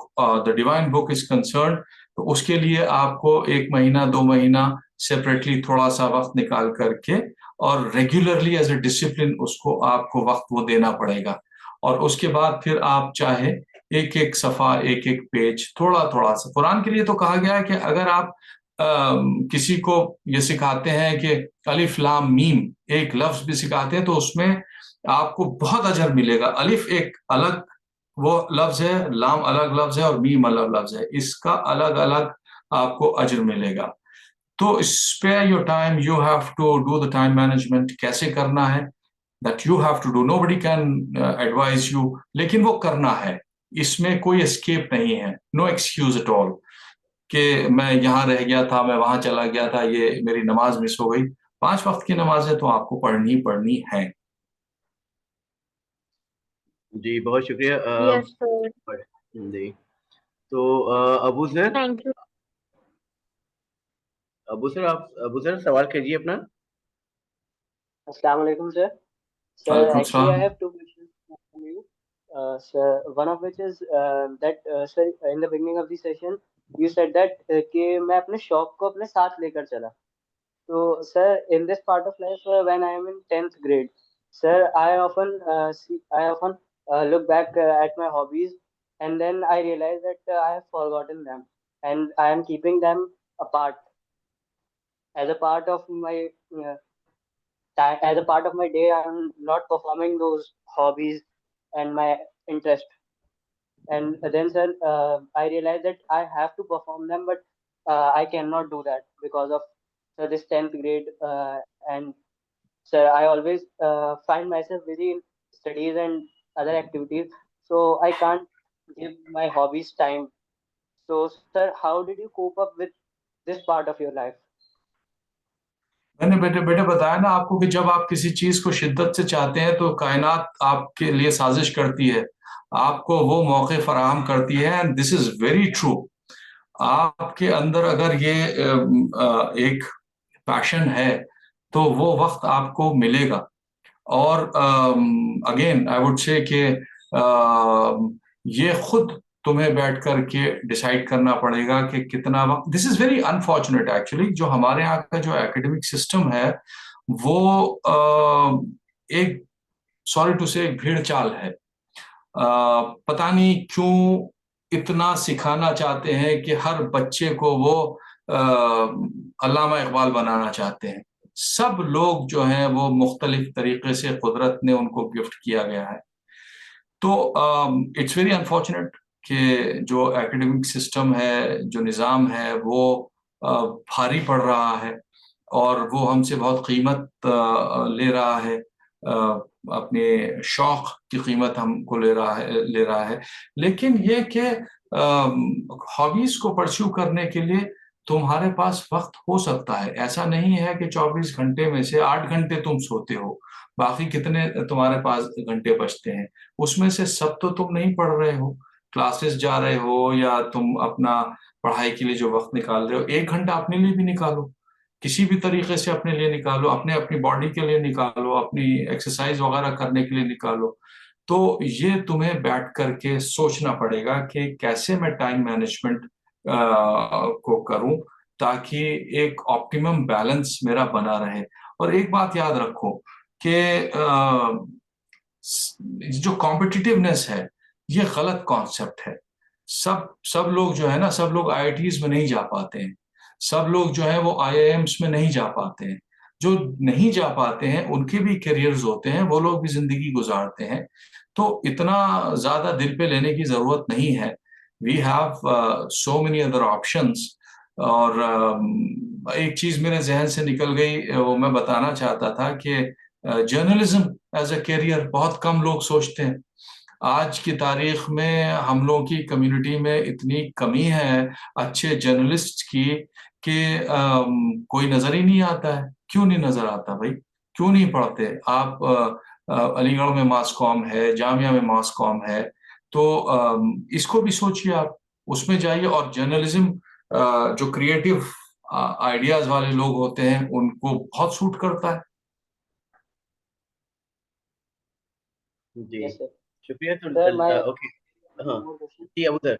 the divine book is concerned, تو اس کے لیے آپ کو 1 مہینہ 2 مہینہ سیپریٹلی تھوڑا سا وقت نکال کر کے اور ریگولرلی ایز اے ڈسپلن اس کو آپ کو وقت وہ دینا پڑے گا. اور اس کے بعد پھر آپ چاہے ایک صفحہ, ایک پیج, تھوڑا سا. قرآن کے لیے تو کہا گیا ہے کہ اگر آپ کسی کو یہ سکھاتے ہیں کہ الف لام میم ایک لفظ بھی سکھاتے ہیں تو اس میں آپ کو بہت اجر ملے گا. الف ایک الگ وہ لفظ ہے, لام الگ لفظ ہے اور میم الگ لفظ ہے, اس کا الگ الگ آپ کو اجر ملے گا. تو spare your time, you have to do the time management. کیسے کرنا ہے that you have to do, nobody can advise you, لیکن وہ کرنا ہے, اس میں کوئی escape نہیں ہے, no excuse at all کہ میں یہاں رہ گیا تھا, میں وہاں چلا گیا تھا, یہ میری نماز مس ہو گئی. 5 وقت کی نمازیں تو آپ کو پڑھنی ہیں. جی بہت شکریہ. جی تو ابو سر سوال کیجیے اپنا. السلام علیکم سر. Sir, actually I have 2 questions from you. Sir, one of which is that sir, in the beginning of the session you said that کہ میں اپنے شوق کو اپنے ساتھ لے کر چلا. So sir, in this part of life when I am in 10th grade, sir, I often look back at my hobbies and then I realize that I have forgotten them and I am keeping them apart as a part of my day. I am not performing those hobbies and my interest. And then sir, I realized that I have to perform them, but I cannot do that because of this 10th grade. And sir, I always find myself busy in studies and other activities, so I can't give my hobbies time. So sir, how did you cope up with this part of your life? میں نے بیٹے بتایا نا آپ کو کہ جب آپ کسی چیز کو شدت سے چاہتے ہیں تو کائنات آپ کے لیے سازش کرتی ہے, آپ کو وہ موقع فراہم کرتی ہے. And this is very true. آپ کے اندر اگر یہ ایک پیشن ہے تو وہ وقت آپ کو ملے گا. اور اگین آئی وڈ سے کہ یہ خود تمہیں بیٹھ کر کے ڈیسائیڈ کرنا پڑے گا کہ کتنا وقت. دس از ویری انفارچونیٹ ایکچولی, جو ہمارے یہاں کا جو ایکیڈمک سسٹم ہے وہ ایک سوری ٹو سے ایک بھیڑ چال ہے. پتہ نہیں کیوں اتنا سکھانا چاہتے ہیں کہ ہر بچے کو وہ علامہ اقبال بنانا چاہتے ہیں. سب لوگ جو ہیں وہ مختلف طریقے سے قدرت نے ان کو گفٹ کیا گیا ہے. تو اٹس ویری انفارچونیٹ کہ جو ایکیڈمک سسٹم ہے, جو نظام ہے, وہ بھاری پڑ رہا ہے اور وہ ہم سے بہت قیمت لے رہا ہے. اپنے شوق کی قیمت ہم کو لے رہا ہے. لیکن یہ کہ ہابیز کو پرسیو کرنے کے لیے تمہارے پاس وقت ہو سکتا ہے. ایسا نہیں ہے کہ 24 گھنٹے میں سے 8 گھنٹے تم سوتے ہو, باقی کتنے تمہارے پاس گھنٹے بچتے ہیں, اس میں سے سب تو تم نہیں پڑھ رہے ہو, کلاسز جا رہے ہو, یا تم اپنا پڑھائی کے لیے جو وقت نکال رہے ہو 1 گھنٹہ اپنے لیے بھی نکالو, کسی بھی طریقے سے اپنے لیے نکالو, اپنی باڈی کے لیے نکالو, اپنی ایکسرسائز وغیرہ کرنے کے لیے نکالو. تو یہ تمہیں بیٹھ کر کے سوچنا پڑے گا کہ کیسے میں ٹائم مینجمنٹ کو کروں تاکہ ایک آپٹیمم بیلنس میرا بنا رہے. اور ایک بات یاد رکھو کہ جو کمپٹیٹیونیس ہے یہ غلط کانسیپٹ ہے. سب لوگ جو ہے نا, سب لوگ آئی آئی ٹیز میں نہیں جا پاتے ہیں, سب لوگ جو ہے وہ آئی آئی ایمس میں نہیں جا پاتے ہیں. جو نہیں جا پاتے ہیں ان کے بھی کیریئرز ہوتے ہیں, وہ لوگ بھی زندگی گزارتے ہیں. تو اتنا زیادہ دل پہ لینے کی ضرورت نہیں ہے. We have so many other options. اور ایک چیز میرے ذہن سے نکل گئی, وہ میں بتانا چاہتا تھا کہ جرنلزم ایز اے کیریئر بہت کم لوگ سوچتے ہیں. آج کی تاریخ میں ہم لوگوں کی کمیونٹی میں اتنی کمی ہے اچھے جرنلسٹ کی کہ کوئی نظر ہی نہیں آتا ہے. کیوں نہیں نظر آتا بھائی؟ کیوں نہیں پڑھتے آپ؟ علی گڑھ میں ماس کام ہے, جامعہ میں ماس کام ہے, تو اس کو بھی سوچیے, آپ اس میں جائیے. اور جرنلزم جو کریٹیو آئیڈیاز والے لوگ ہوتے ہیں ان کو بہت سوٹ کرتا ہے. جی شکریہ. جی ابو سر.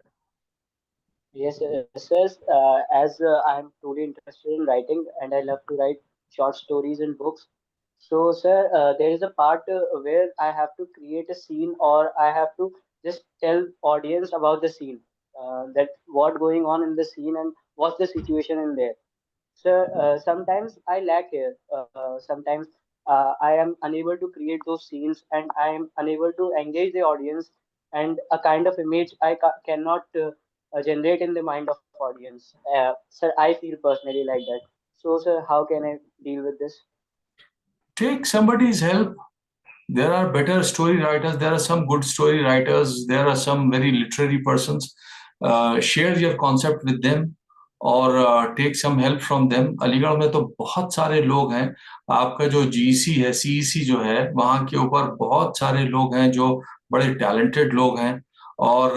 Yes, sir. As I am truly interested in writing and I love to write short stories and books. So, sir, there is a part where I have to create a scene, or I have to just tell audience about the scene, that what going on in the scene and what's the situation in there. Sir, sometimes I lack here. Sometimes I am unable to create those scenes, and I am unable to engage the audience, and a kind of image I cannot generate in the mind of audience. Sir, I feel personally like that. So, sir, how can I deal with this? Take somebody's help. There are better story writers. There are some good story writers. There are some very literary persons. Share your concept with them اور ٹیک some help from them. علی گڑھ میں تو بہت سارے لوگ ہیں. آپ کا جو جی سی ہے, سی ای سی جو ہے, وہاں کے اوپر بہت سارے لوگ ہیں جو بڑے ٹیلنٹڈ لوگ ہیں, اور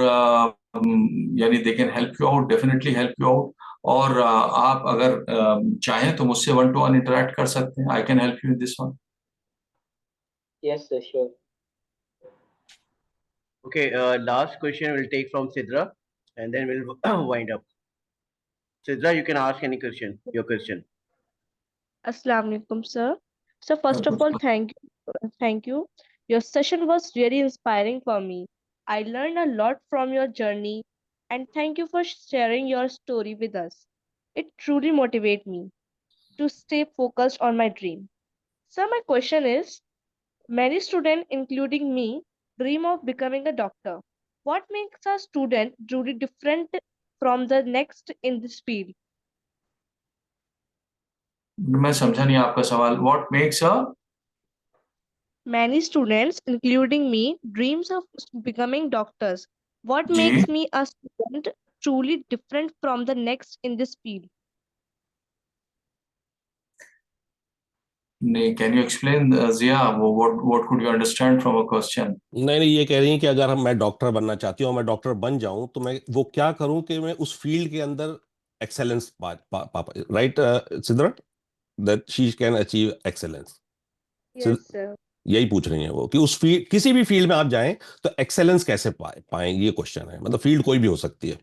یعنی they can help you out, definitely help you out. اور آپ اگر چاہیں تو مجھ سے 1-to-1 انٹریکٹ کر سکتے ہیں. I can help you in this one. Yes, sir, sure. Okay, last question we'll take from Sidra, and then we'll wind up. Sidra, you can ask any question, your question. Assalamu alaikum, sir. So first of all, thank you. Your session was really inspiring for me. I learned a lot from your journey, and thank you for sharing your story with us. It truly motivates me to stay focused on my dream. So my question is, many students, including me, dream of becoming a doctor. What makes a student truly different from the next in this field? میں سمجھا نہیں آپ کا سوال. What makes a Many students, including me, dreams of becoming doctors. What G makes me a student truly different from the next in this field? نہیں, can you explain, Zia, what could you understand from a question? نہیں, یہ کہہ رہی ہیں کہ اگر میں doctor بننا چاہتی ہوں اور میں ڈاکٹر بن جاؤں تو میں وہ کیا کروں کہ میں اس فیلڈ کے اندر excellence right Sidra, that she can achieve excellence. Yes, sir. یہی پوچھ رہی ہیں وہ کہ اس فیلڈ, کسی بھی فیلڈ میں آپ جائیں تو ایکسیلنس کیسے پائیں, یہ کوشچن ہے. مطلب فیلڈ کوئی بھی ہو سکتی ہے.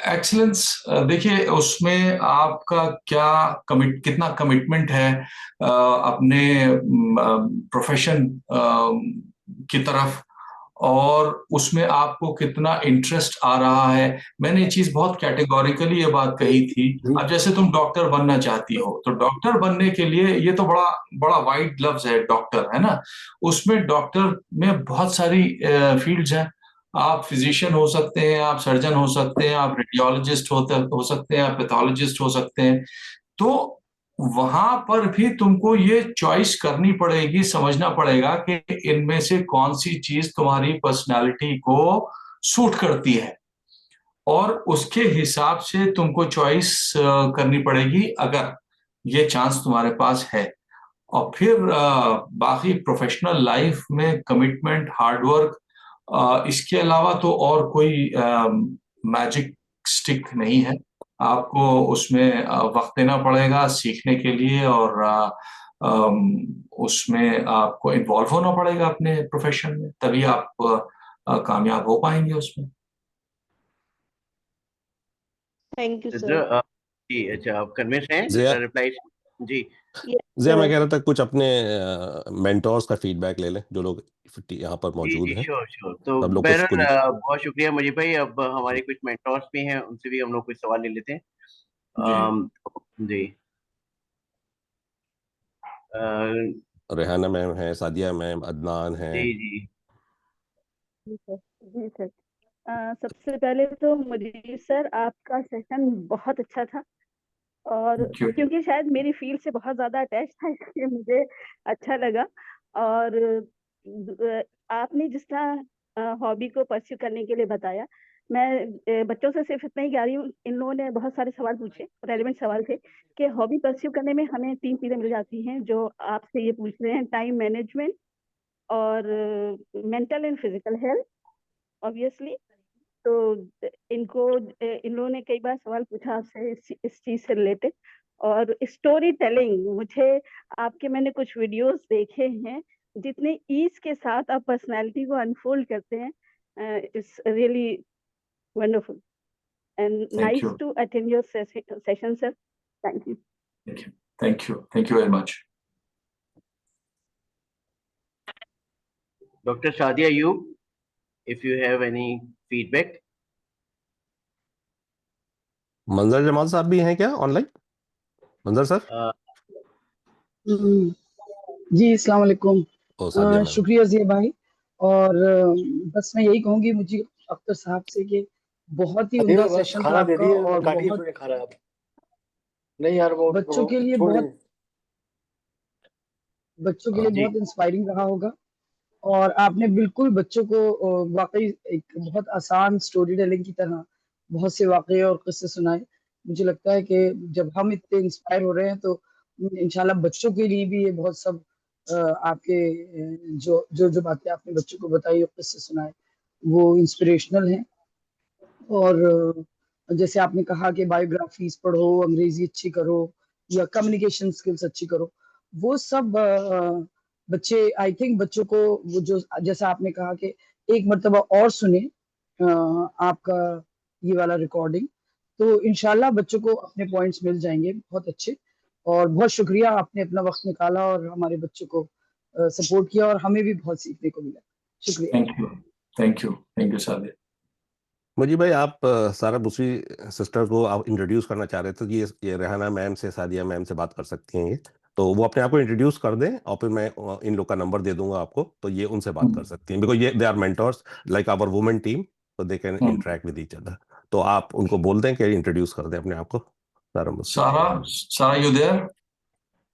ایکسلنس دیکھیے, اس میں آپ کا کتنا کمٹمنٹ ہے اپنے پروفیشن کی طرف, اور اس میں آپ کو کتنا انٹرسٹ آ رہا ہے. میں نے یہ چیز بہت کیٹیگوریکلی یہ بات کہی تھی. اب جیسے تم ڈاکٹر بننا چاہتی ہو, تو ڈاکٹر بننے کے لیے یہ تو بڑا وائڈ لفظ ہے ڈاکٹر, ہے نا. اس میں ڈاکٹر میں بہت ساری فیلڈز ہیں. آپ فزیشین ہو سکتے ہیں, آپ سرجن ہو سکتے ہیں, آپ ریڈیولوجسٹ ہو سکتے ہیں, آپ پیتھولوجسٹ ہو سکتے ہیں. تو وہاں پر بھی تم کو یہ چوائس کرنی پڑے گی, سمجھنا پڑے گا کہ ان میں سے کون سی چیز تمہاری پرسنالٹی کو سوٹ کرتی ہے, اور اس کے حساب سے تم کو چوائس کرنی پڑے گی اگر یہ چانس تمہارے پاس ہے. اور پھر باقی پروفیشنل لائف میں کمٹمنٹ, ہارڈ ورک, اس کے علاوہ تو اور کوئی میجک سٹک نہیں ہے. آپ کو اس میں وقت دینا پڑے گا سیکھنے کے لیے, اور اس میں آپ کو انوالو ہونا پڑے گا اپنے پروفیشن میں, تبھی آپ کامیاب ہو پائیں گے اس میں. Thank you sir. جی اچھا, آپ کنوینس ہیں ریپلائی؟ جی زیا, میں کہہ رہا تھا کچھ اپنے مینٹورز کا فیڈ بیک لے لیں جو لوگ یہاں پر موجود ہیں. شور. تو بہرحال بہت شکریہ مجیب بھائی. اب ہمارے کچھ مینٹورز بھی ہیں, ان سے بھی ہم لوگ کچھ سوال لے لیتے ہیں. جی ریحانہ میم ہے, سعدیہ میم, عدنان ہیں. جی جی سر, سب سے پہلے تو مجیب سر آپ کا سیشن بہت اچھا تھا, اور کیونکہ شاید میری فیلڈ سے بہت زیادہ اٹیچ تھا اس لیے مجھے اچھا لگا. اور آپ نے جس طرح ہابی کو پرسیو کرنے کے لیے بتایا, میں بچوں سے صرف اتنا ہی کہہ رہی ہوں, ان لوگوں نے بہت سارے سوال پوچھے, ریلیونٹ سوال تھے کہ ہابی پرسیو کرنے میں ہمیں 3 چیزیں مل جاتی ہیں جو آپ سے یہ پوچھ رہے ہیں: ٹائم مینجمنٹ, اور mental and physical health obviously. تو ان لوگوں نے کئی بار سوال پوچھا آپ سے اس چیز سے ریلیٹڈ. اور اسٹوری ٹیلنگ, مجھے آپ کے میں نے کچھ ویڈیوز دیکھے ہیں, جتنے ایز کے ساتھ آپ پرسنالٹی کو انفولڈ کرتے ہیں, it's really wonderful and nice to attend your session sir. Thank you. Thank you very much. Doctor Shadia Ayub, if you have any feedback. منظر جمال صاحب بھی ہیں کیا آن لائن؟ منظر سر. جی السلام علیکم. شکریہ زیا بھائی, اور بس میں یہی کہوں گی مجھے اختر صاحب سے کہ بہت ہی عمدہ سیشن تھا آپ کا, اور بچوں کے لیے بہت انسپائرنگ رہا ہوگا. اور آپ نے بالکل بچوں کو واقعی ایک بہت آسان اسٹوری ٹیلنگ کی طرح بہت سے واقعے اور قصے سنائے. مجھے لگتا ہے کہ جب ہم اتنے انسپائر ہو رہے ہیں تو انشاءاللہ بچوں کے لیے بھی یہ بہت سب آپ کے جو باتیں آپ نے بچوں کو بتائی اور قصے سنائے وہ انسپریشنل ہیں. اور جیسے آپ نے کہا کہ بایوگرافیز پڑھو, انگریزی اچھی کرو, یا کمیونیکیشن سکلز اچھی کرو, وہ سب بچے آئی تھنک بچوں کو وہ جو جیسا آپ نے کہا کہ ایک مرتبہ اور سنیں آپ کا یہ والا ریکارڈنگ, تو انشاءاللہ بچوں کو اپنے پوائنٹس مل جائیں گے بہت اچھے. اور بہت شکریہ, آپ نے اپنا وقت نکالا اور ہمارے بچوں کو سپورٹ کیا, اور ہمیں بھی بہت سیکھنے کو ملا. شکریہ. Thank you Sadia. مجیب بھائی, آپ سارا دوسری سسٹر کو آپ انٹروڈیوس کرنا چاہ رہے تھے, یہ ریحانہ میم سے, سعدیہ میم سے بات کر سکتی ہیں یہ, تو وہ اپنے آپ کو انٹروڈیوس کر دیں, اور پھر میں ان لوگ کا نمبر دے دوں گا آپ کو, تو یہ ان سے بات کر سکتی ہیں, because they are mentors like our women team, تو they can interact with each other. تو آپ ان کو بول دیں کہ انٹروڈیوس کر دیں اپنے آپ کو. سارا یو دیر؟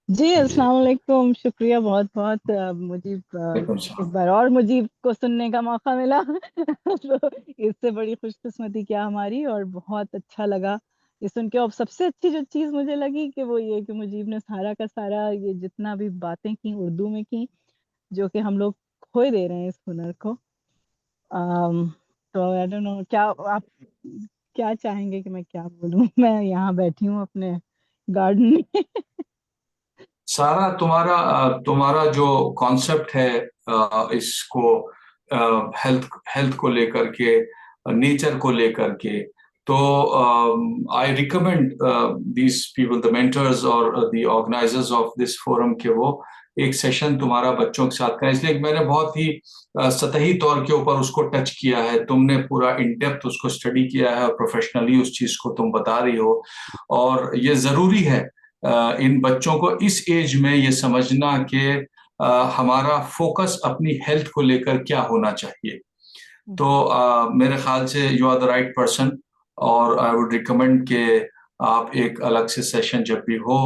جی السلام علیکم. شکریہ بہت بہت مجیب, ایک بار اور مجیب کو سننے کا موقع ملا تو اس سے بڑی خوش قسمتی کیا ہماری, اور بہت اچھا لگا یہ سن کے. اور سب سے اچھی جو چیز مجھے لگی کہ وہ یہ کہ مجیب نے سارا کا سارا یہ جتنا بھی باتیں کی اردو میں کی, جو کہ ہم لوگ کھوئے دے رہے ہیں اس ہنر کو. تو آئی ڈونٹ نو کیا آپ کیا چاہیں گے کہ میں کیا بولوں. میں یہاں بیٹھی ہوں اپنے گارڈن میں. سارا, تمہارا جو کانسیپٹ ہے اس کو ہیلتھ کو لے کر کے, نیچر کو لے کر کے, تو I recommend these people, the mentors اور دی آرگنائزرز آف دس فورم, کہ وہ ایک سیشن تمہارا بچوں کے ساتھ کریں. اس لیے میں نے بہت ہی سطحی طور کے اوپر اس کو ٹچ کیا ہے, تم نے پورا ان ڈیپتھ اس کو اسٹڈی کیا ہے, اور پروفیشنلی اس چیز کو تم بتا رہی ہو. اور یہ ضروری ہے ان بچوں کو اس ایج میں یہ سمجھنا کہ ہمارا فوکس اپنی ہیلتھ کو لے کر کیا ہونا چاہیے. تو میرے خیال سے you are the right person, اور آئی وڈ ریکمینڈ کہ آپ ایک الگ سے سیشن جب بھی ہو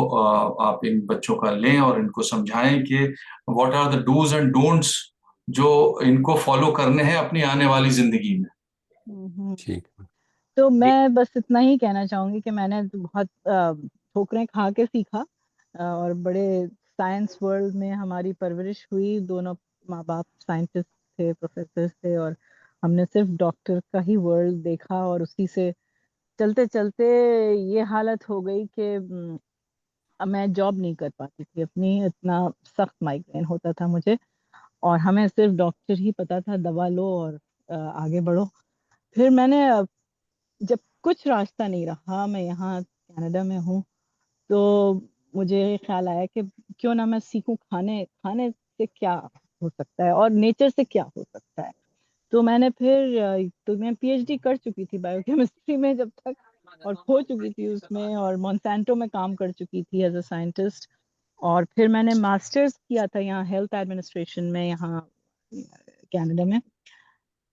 آپ ان بچوں کا لیں اور ان کو سمجھائیں کہ what are the dos and don'ts جو ان کو فالو کرنے ہیں اپنی آنے والی زندگی میں. ٹھیک. تو میں بس اتنا ہی کہنا چاہوں گی کہ میں نے بہت ٹھوکریں کھا کے سیکھا اور بڑے سائنس ورلڈ میں ہماری پرورش ہوئی. دونوں ماں باپ سائنٹسٹ تھے, پروفیسر تھے, اور ہم نے صرف ڈاکٹر کا ہی ورلڈ دیکھا, اور اسی سے چلتے چلتے یہ حالت ہو گئی کہ میں جاب نہیں کر پاتی تھی اپنی, اتنا سخت مائگرین ہوتا تھا مجھے, اور ہمیں صرف ڈاکٹر ہی پتا تھا دوا لو اور آگے بڑھو. پھر میں نے جب کچھ راستہ نہیں رہا, میں یہاں کینیڈا میں ہوں, تو مجھے خیال آیا کہ کیوں نہ میں سیکھوں کھانے سے کیا ہو سکتا ہے اور نیچر سے کیا ہو سکتا ہے. تو میں نے پھر تو میں پی ایچ ڈی کر چکی تھی بایو کیمسٹری میں جب تک, اور کھو چکی تھی اس میں, اور مونسینٹو میں کام کر چکی تھی ایز اے سائنٹسٹ. اور پھر میں نے ماسٹرز کیا تھا یہاں ہیلتھ ایڈمنسٹریشن میں یہاں کینیڈا میں,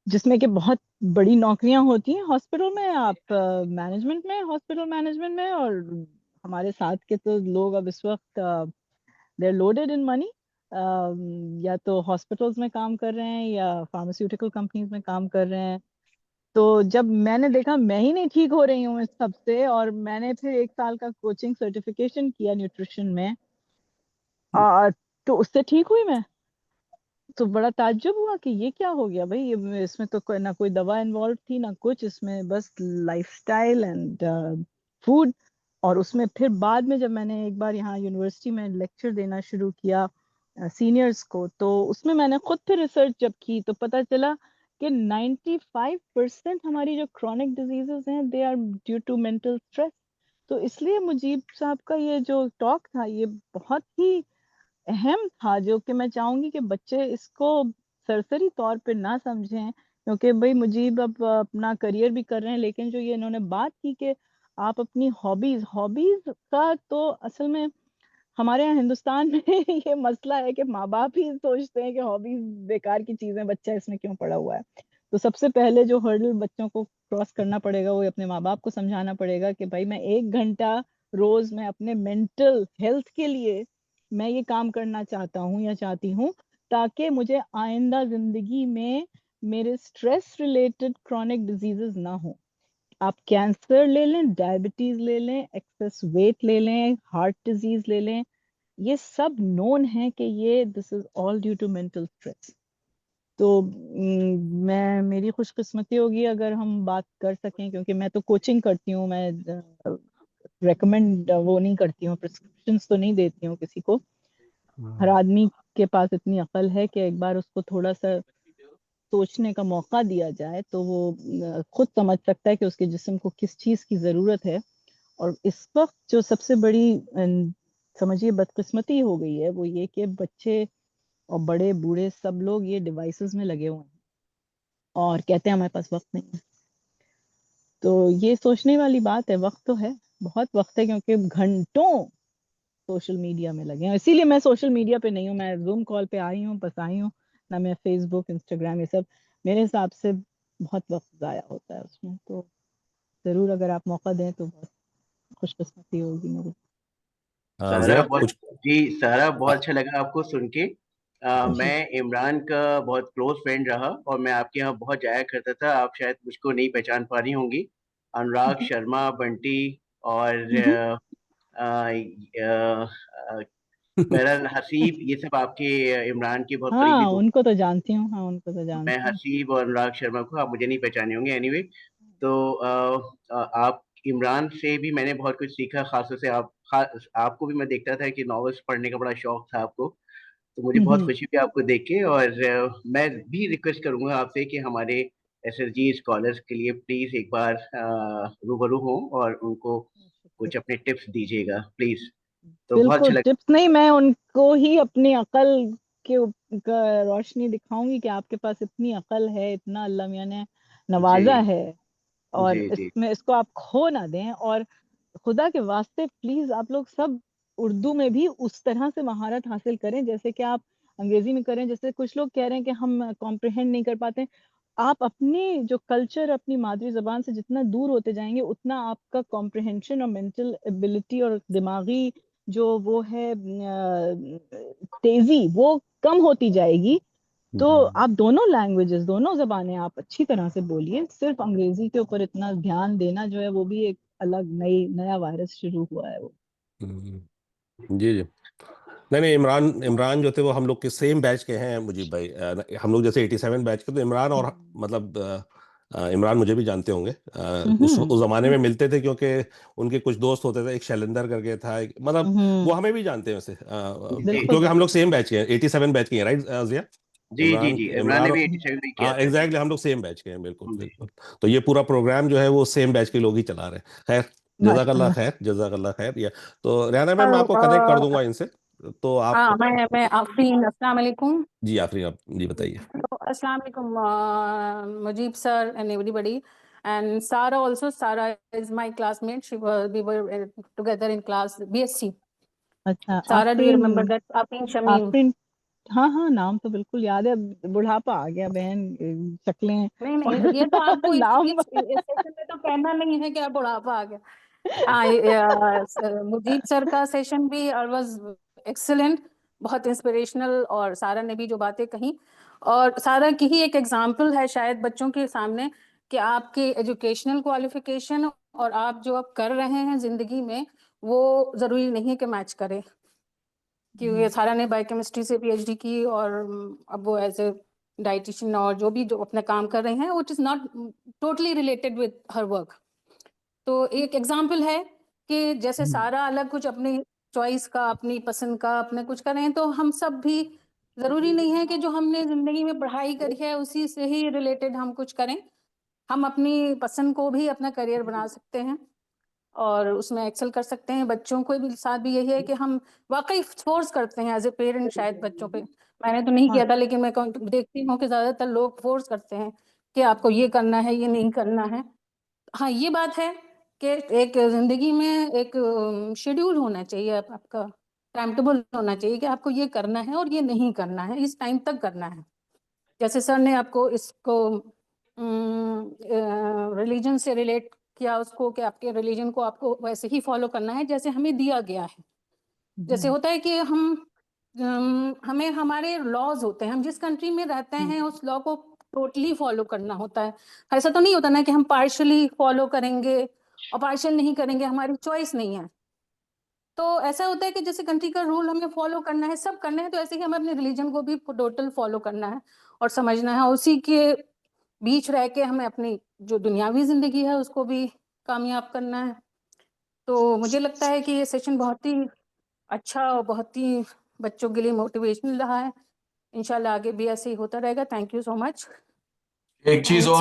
جس میں کہ بہت بڑی نوکریاں ہوتی ہیں ہاسپٹل میں, آپ مینجمنٹ میں, ہاسپٹل مینجمنٹ میں. اور ہمارے ساتھ کے تو لوگ اب اس وقت دے آر لوڈیڈ ان منی, یا تو ہاسپٹلس میں کام کر رہے ہیں یا فارماسیوٹیکل کمپنیز میں کام کر رہے ہیں. تو جب میں نے دیکھا میں ہی نہیں ٹھیک ہو رہی ہوں اس سب سے, اور میں نے پھر 1 سال کا کوچنگ سرٹیفکیشن کیا نیوٹریشن میں, تو اس سے ٹھیک ہوئی میں. تو بڑا تعجب ہوا کہ یہ کیا ہو گیا بھائی, اس میں تو نہ کوئی دوا انوالو تھی نہ کچھ, اس میں بس لائف اسٹائل اینڈ فوڈ. اور اس میں پھر بعد میں جب میں نے ایک بار یہاں یونیورسٹی میں لیکچر دینا شروع کیا سینئرز کو, تو اس میں میں نے خود پھر ریسرچ جب کی تو پتہ چلا کہ 95% ہماری جو کرونک ڈیزیزز ہیں they are due to mental stress. تو اس لیے مجیب صاحب کا یہ جو ٹاک تھا یہ بہت ہی اہم تھا, جو کہ میں چاہوں گی کہ بچے اس کو سرسری طور پہ نہ سمجھیں, کیونکہ بھائی مجیب اب اپنا کریئر بھی کر رہے ہیں, لیکن جو یہ انہوں نے بات کی کہ آپ اپنی ہابیز کا, تو اصل میں ہمارے یہاں ہندوستان میں یہ مسئلہ ہے کہ ماں باپ ہی سوچتے ہیں کہ ہابیز بیکار کی چیزیں, بچہ اس میں کیوں پڑا ہوا ہے. تو سب سے پہلے جو ہرڈل بچوں کو کراس کرنا پڑے گا وہ اپنے ماں باپ کو سمجھانا پڑے گا کہ بھائی میں 1 گھنٹہ روز میں اپنے مینٹل ہیلتھ کے لیے میں یہ کام کرنا چاہتا ہوں یا چاہتی ہوں, تاکہ مجھے آئندہ زندگی میں میرے اسٹریس ریلیٹڈ کرونک ڈیزیزز نہ ہوں. آپ کینسر لے لیں, ڈائبٹیز لے لیں, ایکسس ویٹ لے لیں, ہارٹ ڈیزیز لے لیں, یہ سب نون ہے کہ یہ this is all due to mental stress. تو میری خوش قسمتی ہوگی اگر ہم بات کر سکیں, کیونکہ میں تو کوچنگ کرتی ہوں, میں ریکمینڈ وہ نہیں کرتی ہوں, پرسکرپشنز تو نہیں دیتی ہوں کسی کو. ہر آدمی کے پاس اتنی عقل ہے کہ ایک بار اس کو تھوڑا سا سوچنے کا موقع دیا جائے تو وہ خود سمجھ سکتا ہے کہ اس کے جسم کو کس چیز کی ضرورت ہے. اور اس وقت جو سب سے بڑی سمجھیے بدقسمتی ہو گئی ہے وہ یہ کہ بچے اور بڑے بوڑھے سب لوگ یہ ڈیوائسز میں لگے ہوئے ہیں اور کہتے ہیں ہمارے پاس وقت نہیں ہے. تو یہ سوچنے والی بات ہے, وقت تو ہے, بہت وقت ہے, کیونکہ گھنٹوں سوشل میڈیا میں لگے ہیں. اسی لیے میں سوشل میڈیا پہ نہیں ہوں, میں زوم کال پہ آئی ہوں, بس آئی ہوں, نہ میں فیس بک, انسٹاگرام, یہ سب میرے حساب سے بہت وقت ضائع ہوتا ہے اس میں. تو ضرور اگر آپ موقع دیں تو بہت خوش قسمتی ہوگی میری. سارا بہت اچھا لگا آپ کو سن کے. میں عمران کا بہت کلوز فرینڈ رہا اور میں آپ کے یہاں بہت جایا کرتا تھا. آپ شاید مجھ کو نہیں پہچان پا رہی ہوں گی. انوراگ شرما, بنٹی اور بہرحال حسیب, یہ سب آپ کے عمران کے بہت قریبی دوست. ان کو تو جانتی ہوں, ہاں ان کو تو جانتی میں حسیب اور انوراگ شرما کو, آپ مجھے نہیں پہچانے ہوں گے. اینی وے, تو آپ عمران سے بھی میں نے بہت کچھ سیکھا. خاص طور سے آپ کو بھی میں دیکھتا تھا کہ ناولس پڑھنے کا بڑا شوق تھا آپ کو, تو مجھے بہت خوشی ہوئی آپ کو دیکھ کے. اور میں بھی ریکویسٹ کروں گا آپ سے کہ ہمارے ایس ایس جی اسکالرس کے لیے پلیز ایک بار روبرو ہوں اور ان کو کچھ اپنے ٹپس دیجیے گا پلیز. تو بہت اچھا لگا. ٹپس نہیں, میں ان کو ہی اپنی عقل کے روشنی دکھاؤں گی کہ آپ کے پاس اتنی عقل ہے, اتنا اللہ میاں نے نوازا ہے, اور اس کو آپ کھو نہ دیں. اور خدا کے واسطے پلیز آپ لوگ سب اردو میں بھی اس طرح سے مہارت حاصل کریں جیسے کہ آپ انگریزی میں کریں. جیسے کچھ لوگ کہہ رہے ہیں کہ ہم کمپریہینڈ نہیں کر پاتے, آپ اپنے جو کلچر، اپنی مادری زبان سے جتنا دور ہوتے جائیں گے اتنا آپ کا کمپریہنشن اور مینٹل ایبلٹی اور دماغی جو وہ ہے تیزی وہ کم ہوتی جائے گی. تو آپ دونوں لینگویجز، دونوں زبانیں آپ اچھی طرح سے بولیے. صرف انگریزی کے اوپر اتنا دھیان دینا جو ہے وہ بھی ایک الگ نیا وائرس شروع ہوا ہے وہ. جی جی نہیں عمران جو تھے وہ ہم لوگ کے سیم بیچ کے ہیں مجیب بھائی. ہم لوگ جیسے 87 بیچ کے، تو عمران اور مطلب عمران مجھے بھی جانتے ہوں گے. اس زمانے میں ملتے تھے کیونکہ ان کے کچھ دوست ہوتے تھے، ایک شیلندر کر کے تھا، مطلب وہ ہمیں بھی جانتے ہیں ویسے کیونکہ ہم لوگ سیم بیچ کے ہیں، 87 بیچ کے ہیں، رائٹ ضیاء؟ عمران نے بھی 87 میں کیا تھا. ایگزیکٹلی ہم لوگ سیم بیچ کے ہیں، بالکل بالکل. تو یہ پورا پروگرام جو ہے وہ سیم بیچ کے لوگ ہی چلا رہے ہیں. خیر جزاک اللہ خیر، جزاک اللہ خیر. تو ریحانہ میم میں آپ کو کنیکٹ کر دوں گا ان سے. تو آپ میں آفرین، السلام علیکم. جی آفرین، آپ جی بتائیے. السلام علیکم Mujeeb sir and everybody and Sara also. Sara is my classmate. We were together in class BSc. اچھا Sara do you remember that? Afreen Shamim. Afreen, ہاں ہاں نام تو بالکل یاد ہے. بڑھاپا آ گیا بہن، شکلیں نہیں یہ تو آپ کو نام اس سیشن میں تو کہنا نہیں ہے کہ آپ بڑھاپا آ گیا. مجیب سر کا سیشن بھی واز ایکسلنٹ، بہت انسپریشنل. اور سارا نے بھی جو باتیں کہیں، اور سارا کی ہی ایک ایگزامپل ہے شاید بچوں کے سامنے کہ آپ کی ایجوکیشنل کوالیفیکیشن اور آپ جو اب کر رہے ہیں زندگی میں وہ ضروری نہیں کہ میچ کرے. کیونکہ سارا نے بایو کیمسٹری سے PhD کی، اور اب وہ ایز اے ڈائٹیشین اور جو اپنا کام کر رہے ہیں which is not totally related with her work. تو ایک ایگزامپل ہے کہ جیسے سارا الگ کچھ اپنی چوائس کا، اپنی پسند کا، اپنے کچھ کریں، تو ہم سب بھی ضروری نہیں ہے کہ جو ہم نے زندگی میں پڑھائی کری ہے اسی سے ہی ریلیٹڈ ہم کچھ کریں. ہم اپنی پسند کو بھی اپنا کریئر بنا سکتے ہیں اور اس میں ایکسل کر سکتے ہیں. بچوں کو بھی ساتھ بھی یہی ہے کہ ہم واقعی فورس کرتے ہیں ایز اے پیرنٹ شاید بچوں پہ. میں نے تو نہیں کیا تھا لیکن میں دیکھتی ہوں کہ زیادہ تر لوگ فورس کرتے ہیں کہ آپ کو یہ کرنا ہے، یہ نہیں کرنا ہے. ہاں یہ بات ہے کہ ایک زندگی میں ایک شیڈیول ہونا چاہیے، آپ کا ٹائم ٹیبل ہونا چاہیے کہ آپ کو یہ کرنا ہے اور یہ نہیں کرنا ہے، اس ٹائم تک کرنا ہے. جیسے سر نے آپ کو اس کو ریلیجن سے ریلیٹ کیا، اس کو کہ آپ کے ریلیجن کو آپ کو ویسے ہی فالو کرنا ہے جیسے ہمیں دیا گیا ہے. جیسے ہوتا ہے کہ ہمیں ہمارے لاز ہوتے ہیں، ہم جس کنٹری میں رہتے ہیں اس لا کو ٹوٹلی فالو کرنا ہوتا ہے. ایسا تو نہیں ہوتا نا کہ ہم پارشلی فالو کریں گے اور پارشل نہیں کریں گے، ہماری چوائس نہیں ہے. تو ایسا ہوتا ہے کہ جیسے کنٹری کا رول ہمیں فالو کرنا ہے، سب کرنا ہے، تو ایسے ہی ہمیں اپنے ریلیجن کو بھی ٹوٹل فالو کرنا ہے اور سمجھنا ہے. اسی کے بیچ رہ کے ہمیں اپنی جو دنیاوی زندگی ہے اس کو بھی کامیاب کرنا ہے. تو مجھے لگتا ہے کہ یہ سیشن بہت ہی اچھا اور بہت ہی بچوں کے لیے موٹیویشنل رہا ہے. انشاءاللہ آگے بھی ایسے ہی ہوتا رہے گا. تھینک یو سو مچ. ایک چیز اور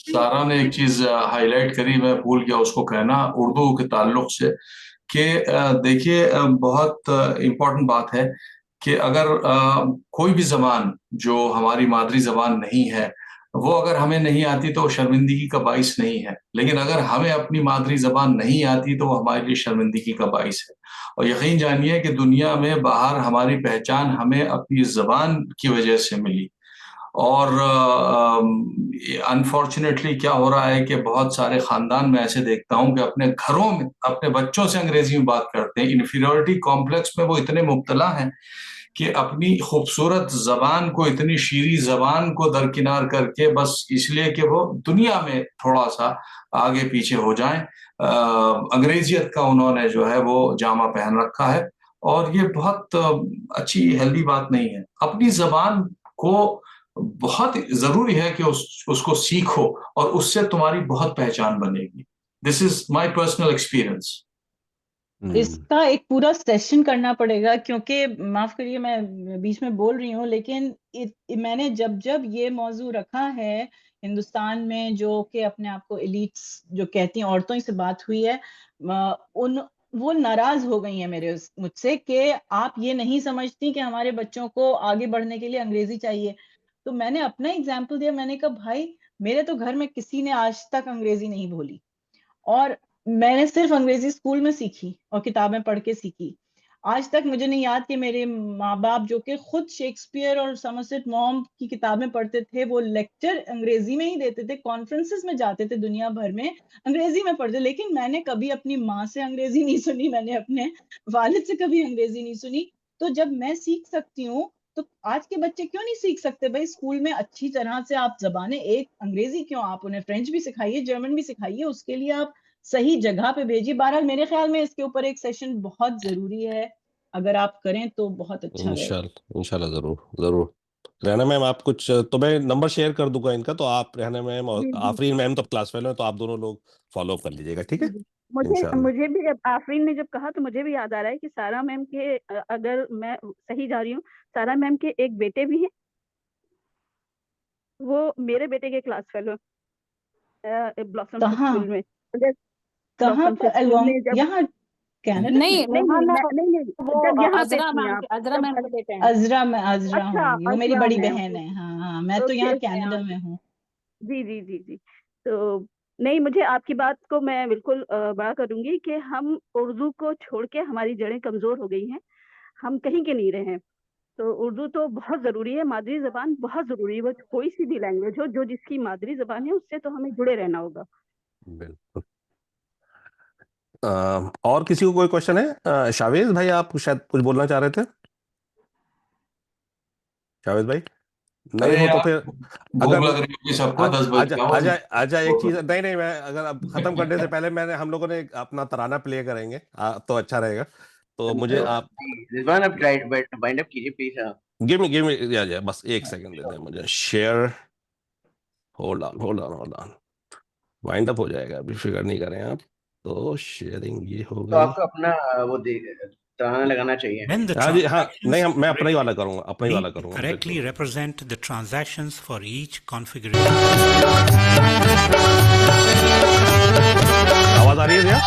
سارا نے ایک چیز ہائی لائٹ کری، میں بھول گیا اس کو کہنا اردو کے تعلق سے، کہ دیکھیے بہت امپورٹنٹ بات ہے کہ اگر کوئی بھی زبان جو ہماری مادری زبان نہیں ہے وہ اگر ہمیں نہیں آتی تو شرمندگی کا باعث نہیں ہے، لیکن اگر ہمیں اپنی مادری زبان نہیں آتی تو وہ ہمارے لیے شرمندگی کا باعث ہے. اور یقین جانیے کہ دنیا میں باہر ہماری پہچان ہمیں اپنی زبان کی وجہ سے ملی. اور انفارچونیٹلی کیا ہو رہا ہے کہ بہت سارے خاندان میں ایسے دیکھتا ہوں کہ اپنے گھروں میں اپنے بچوں سے انگریزی میں بات کرتے ہیں. انفیریورٹی کمپلیکس میں وہ اتنے مبتلا ہیں کہ اپنی خوبصورت زبان کو، اتنی شیریں زبان کو درکنار کر کے بس اس لیے کہ وہ دنیا میں تھوڑا سا آگے پیچھے ہو جائیں، انگریزیت کا انہوں نے جو ہے وہ جامہ پہن رکھا ہے. اور یہ بہت اچھی ہیلدی بات نہیں ہے. اپنی زبان کو بہت ضروری ہے کہ اس کو سیکھو اور اس سے تمہاری بہت پہچان بنے گی. دس از مائی پرسنل ایکسپیرئنس. اس کا ایک پورا سیشن کرنا پڑے گا، کیونکہ معاف کریے میں بیچ میں بول رہی ہوں، لیکن میں نے جب یہ موضوع رکھا ہے ہندوستان میں، جو کہ اپنے آپ کو ایلیٹس جو کہتی ہیں، عورتوں سے بات ہوئی ہے، وہ ناراض ہو گئی ہیں مجھ سے کہ آپ یہ نہیں سمجھتی کہ ہمارے بچوں کو آگے بڑھنے کے لیے انگریزی چاہیے. تو میں نے اپنا ایگزامپل دیا، میں نے کہا بھائی میرے تو گھر میں کسی نے آج تک انگریزی نہیں بولی، اور میں نے صرف انگریزی اسکول میں سیکھی اور کتابیں پڑھ کے سیکھی. آج تک مجھے نہیں یاد کہ میرے ماں باپ جو کہ خود شیکسپیئر اور سمرسیٹ موم کی کتابیں پڑھتے تھے وہ لیکچر انگریزی میں ہی دیتے تھے, کانفرنسز میں جاتے تھے دنیا بھر میں انگریزی میں پڑھتے, لیکن میں نے کبھی اپنی ماں سے انگریزی نہیں سنی, میں نے اپنے والد سے کبھی انگریزی نہیں سنی. تو جب میں سیکھ سکتی ہوں تو آج کے بچے کیوں نہیں سیکھ سکتے؟ بھائی اسکول میں اچھی طرح سے آپ زبانیں, ایک انگریزی کیوں, آپ انہیں فرینچ بھی سکھائیے, جرمن بھی سکھائیے, اس کے لیے آپ صحیح جگہ پہ بھیجیے. بہرحال میرے خیال میں اس کے اوپر ایک سیشن بہت ضروری ہے, اگر آپ کریں تو بہت اچھا رہے گا. انشاءاللہ ضرور ضرور. ریحانہ میم آپ کچھ, تو میں نمبر شیئر کر دوں گا ان کا, تو آپ ریحانہ میم اور آفرین میم تو کلاس فیلو ہیں, تو آپ دونوں لوگ فالو اپ کر لیجیے گا, ٹھیک ہے؟ مجھے بھی آفرین نے جب کہا تو مجھے بھی یاد آ رہا ہے کہ سارا میم کے, اگر میں صحیح جا رہی ہوں, سارا میم کے ایک بیٹے بھی ہیں, وہ میرے بیٹے کے کلاس فیلو بلاسم اسکول میں. کہاں پر یہاں کینیڈا نہیں جب یہاں پہ عذرا میں ہوں, وہ میری بڑی بہن ہے. ہاں میں تو یہاں کینیڈا میں ہوں. جی. تو نہیں, مجھے آپ کی بات کو میں بالکل بڑا کروں گی کہ ہم اردو کو چھوڑ کے ہماری جڑیں کمزور ہو گئی ہیں, ہم کہیں کے نہیں رہے. تو اردو تو بہت ضروری ہے, مادری زبان بہت ضروری ہے. وہ کوئی سی بھی لینگویج ہو, جو جس کی مادری زبان ہے اس سے تو ہمیں جڑے رہنا ہوگا. بالکل. اور کسی کو کوئی کوشچن ہے؟ شاویز بھائی آپ شاید کچھ بولنا چاہ رہے تھے. شاویز بھائی نہیں ہو تو پھر اگر ایک چیز نہیں میں اگر اب ختم کرنے سے پہلے ہم لوگوں نے اپنا ترانہ پلے کریں گے تو اچھا رہے گا. تو مجھے آپ گیو می بس ایک سیکنڈ دے دیں مجھے. شیئر ہولڈ آن وائنڈ اپ ہو جائے گا, ابھی فکر نہیں کریں آپ. تو شیئرنگ یہ ہو گئی, آپ کو اپنا وہ ترانہ لگانا چاہیے. ہاں نہیں میں اپنا ہی والا کروں گا, correctly represent the transactions for each configuration. آواز آ رہی ہے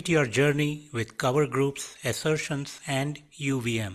complete your journey with cover groups, assertions, and UVM.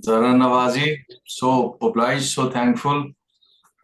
Zara Nawazi, so obliged, so thankful.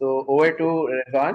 So over to Rizwan.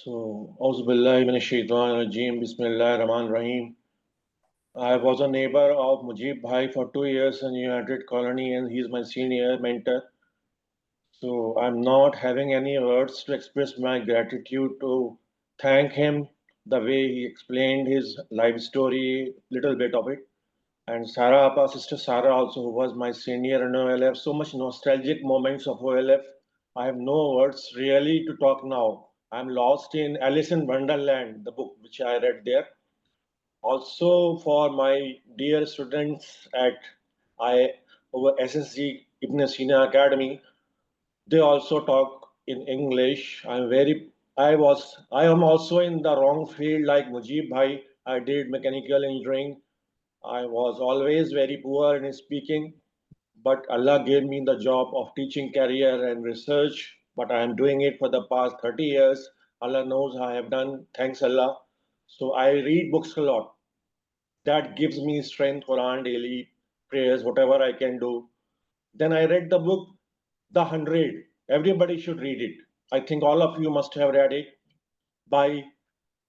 So, Auzu billahi minash shaitanir rajim. Bismillahir Rahmanir Rahim. I was a neighbor of Mujib Bhai for 2 years in United Colony, and he is my senior mentor. So I'm not having any words to express my gratitude to thank him the way he explained his life story, little bit of it. And Sarah Appa, sister Sarah also, who was my senior in OLF, so much nostalgic moments of OLF. I have no words really to talk now. I'm lost in Alice in Wonderland, the book which I read there. Also for my dear students at SSG Ibn Sina Academy, they also talk in English. I am also in the wrong field like Mujib Bhai. I did mechanical engineering. I was always very poor in speaking, but Allah gave me the job of teaching career and research, but I am doing it for the past 30 years. Allah knows I have done, thanks Allah. So I read books a lot. That gives me strength, Quran, daily prayers, whatever I can do. Then I read the book, The 100. Everybody should read it. I think all of you must have read it, by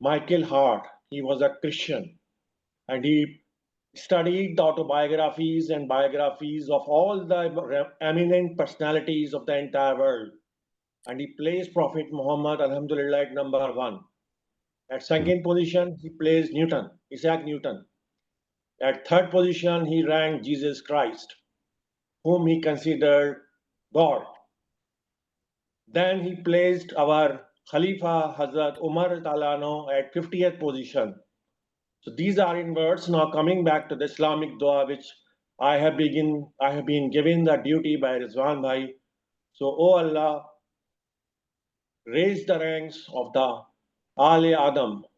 Michael Hart. He was a Christian and he studied the autobiographies and biographies of all the eminent personalities of the entire world. And he placed Prophet Muhammad, alhamdulillah, at number 1. At second position, he placed Isaac Newton. At third position, he ranked Jesus Christ, whom he considered God. Then he placed our Khalifa Hazrat Umar Talano at 50th position. So these are in words. Now coming back to the Islamic dua, which I have been given the duty by Rizwan Bhai. So, O Allah, raise the ranks of the Aale Adam,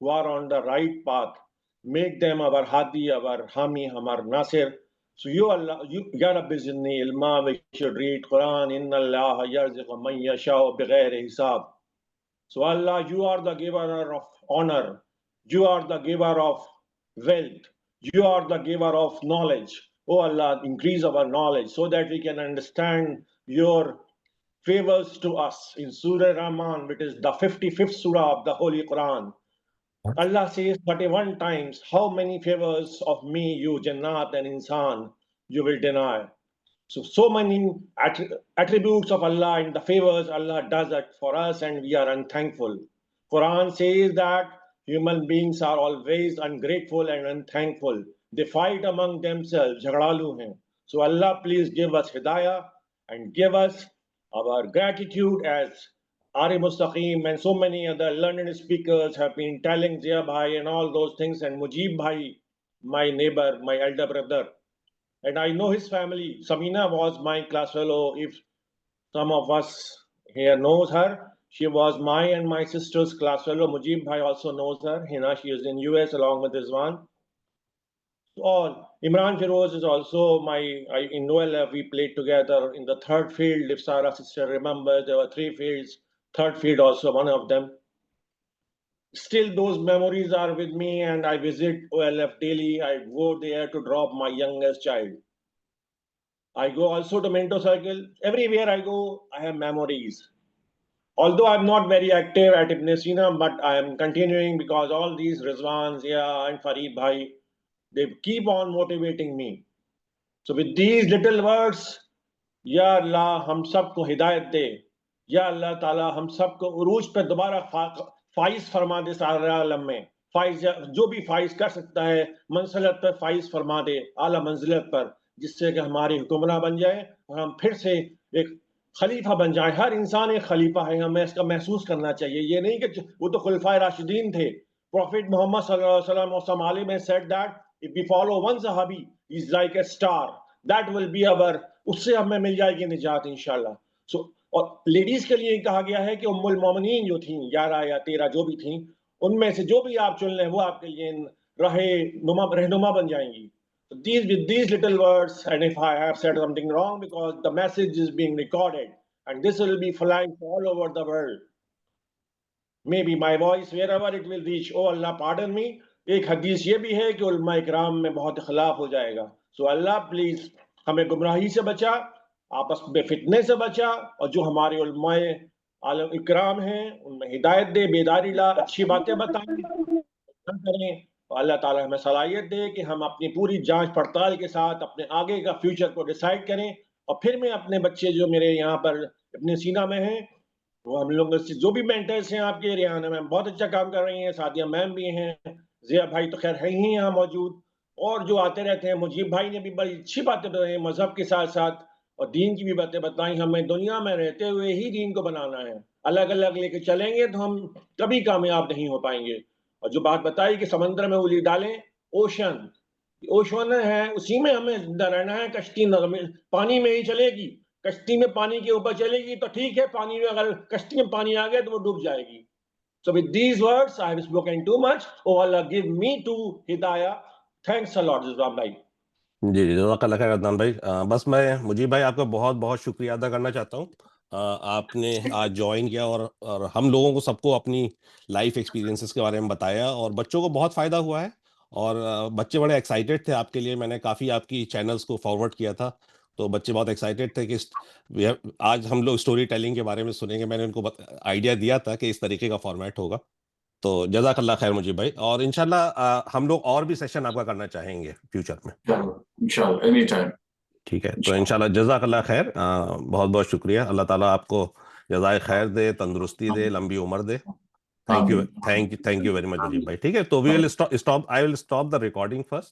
who are on the right path, make them our hadi, our hami, our nasir. So you Allah, Ya Rabbi zidni ilma, we should read Quran. Inna Allah yarzuqu man yasha'u bighayri hisab. So Allah, you are the giver of honor, you are the giver of wealth, you are the giver of knowledge. Oh Allah, increase our knowledge so that we can understand your favors to us. In Surah Rahman, which is the 55th surah of the Holy Quran, Allah says 31 times, how many favors of me, you Jannat and Insan, you will deny. So many attributes of Allah and the favors Allah does it for us, and we are unthankful. Quran says that human beings are always ungrateful and unthankful. They fight among themselves, jhagdalu hain. So Allah, please give us hidayah and give us our gratitude, as Ari Mustaqim and so many other learned speakers have been telling Zia Bhai and all those things, and Mujib Bhai my neighbor, my elder brother. And I know his family. Samina was my class fellow. If some of us here knows her, she was my and my sister's class fellow. Mujib Bhai also knows her. Hina, she is in US along with Rizwan. Or Imran Feroz is also in OLF, we played together in the third field. If Sarah sister remembers, there were 3 fields. Third field also one of them. Still, those memories are with me, and I visit OLF daily. I go there to drop my youngest child. I go also to Mento Circle. Everywhere I go, I have memories. Although I'm not very active at Ibn Sina, but I am continuing because all these Rizwan, Zia, and Farid Bhai, they keep on motivating me. So with these little words, Ya Allah, hum sabko hidayat de. Ya Allah Ta'ala, hum sabko uruj pe dobara faiz farma de sara alam mein. Faiz, jo bhi faiz kar sakta hai, manzilat par faiz farma de, ala manzilat par, جس سے کہ ہماری حکمراں بن جائے اور ہم پھر سے ایک خلیفہ بن جائیں. ہر انسان ایک خلیفہ ہے, ہمیں اس کا محسوس کرنا چاہیے. یہ نہیں کہ وہ تو خلفائے راشدین تھے. Prophet Muhammad صلی اللہ علیہ وسلم or some alim has said that if we follow one sahabi, he is like a star. That will be our, اس سے ہمیں مل جائے گی نجات انشاءاللہ. اور لیڈیز کے لیے کہا گیا ہے کہ ام المومنین جو تھیں 11 یا 13 جو بھی تھیں, ان میں سے جو بھی آپ چن لیں وہ آپ کے لیے رہنما بن جائیں گی. With these little words, and if I have said something wrong, because the message is being recorded and this will be flying all over the world. Maybe my voice, wherever it will reach, oh Allah, pardon me. ایک حدیث یہ بھی ہے کہ علماء اکرام میں بہت اختلاف ہو جائے گا. So Allah, please, ہمیں گمراہی سے بچا, آپس میں فتنے سے بچا, اور جو ہمارے علماء اکرام ہیں ان میں ہدایت دے, بیداری لا, اچھی باتیں بتائیں کریں. اللہ تعالیٰ ہمیں صلاحیت دے کہ ہم اپنی پوری جانچ پڑتال کے ساتھ اپنے آگے کا فیوچر کو ڈیسائیڈ کریں. اور پھر میں اپنے بچے جو میرے یہاں پر اپنے سینہ میں ہیں, وہ ہم لوگ جو بھی مینٹرس ہیں آپ کے ریحانہ میں بہت اچھا کام کر رہی ہیں. سعدیہ میم بھی ہیں, ضیاء بھائی تو خیر ہے ہی یہاں موجود, اور جو آتے رہتے ہیں. مجیب بھائی نے بھی بڑی اچھی باتیں بتائی, مذہب کے ساتھ ساتھ اور دین کی بھی باتیں بتائیں. ہمیں دنیا میں رہتے ہوئے ہی دین کو بنانا ہے. الگ الگ لے کے چلیں گے تو ہم کبھی کامیاب نہیں ہو پائیں گے. اور جو بات بتائی کہ سمندر میں اونگلی ڈالیں, اوشن ہے, اسی میں ہمیں زندہ رہنا ہے. کشتی پانی میں ہی چلے گی, کشتی میں پانی کے اوپر چلے گی تو ٹھیک ہے, پانی میں اگر کشتی میں پانی آ گیا تو وہ ڈوب جائے گی. So with these words, I have spoken too much. Oh Allah, give me to hidayah. Thanks a lot, Rizwan bhai. جی جزاک اللہ خیر عدنان بھائی. بس میں مجیب بھائی آپ کا بہت بہت شکریہ ادا کرنا چاہتا ہوں. آپ نے آج جوائن کیا اور ہم لوگوں کو سب کو اپنی لائف ایکسپیرینسز کے بارے میں بتایا, اور بچوں کو بہت فائدہ ہوا ہے, اور بچے بڑے ایکسائٹیڈ تھے آپ کے لیے. میں نے کافی آپ کی چینلز کو فارورڈ کیا تھا, تو بچے بہت ایکسائٹیڈ تھے کہ آج ہم لوگ اسٹوری ٹیلنگ کے بارے میں سنیں گے. میں نے ان کو آئیڈیا دیا تھا کہ اس طریقے کا فارمیٹ ہوگا. تو جزاک اللہ خیر مجیب بھائی, اور انشاءاللہ ہم لوگ اور بھی سیشن آپ کا کرنا چاہیں گے فیوچر میں انشاءاللہ اینی ٹائم. ٹھیک ہے, تو انشاءاللہ جزاک اللہ خیر. بہت بہت شکریہ. اللہ تعالیٰ آپ کو جزائے خیر دے, تندرستی دے, لمبی عمر دے. Thank you very much Mujeeb بھائی. ٹھیک ہے, تو I will stop the recording first.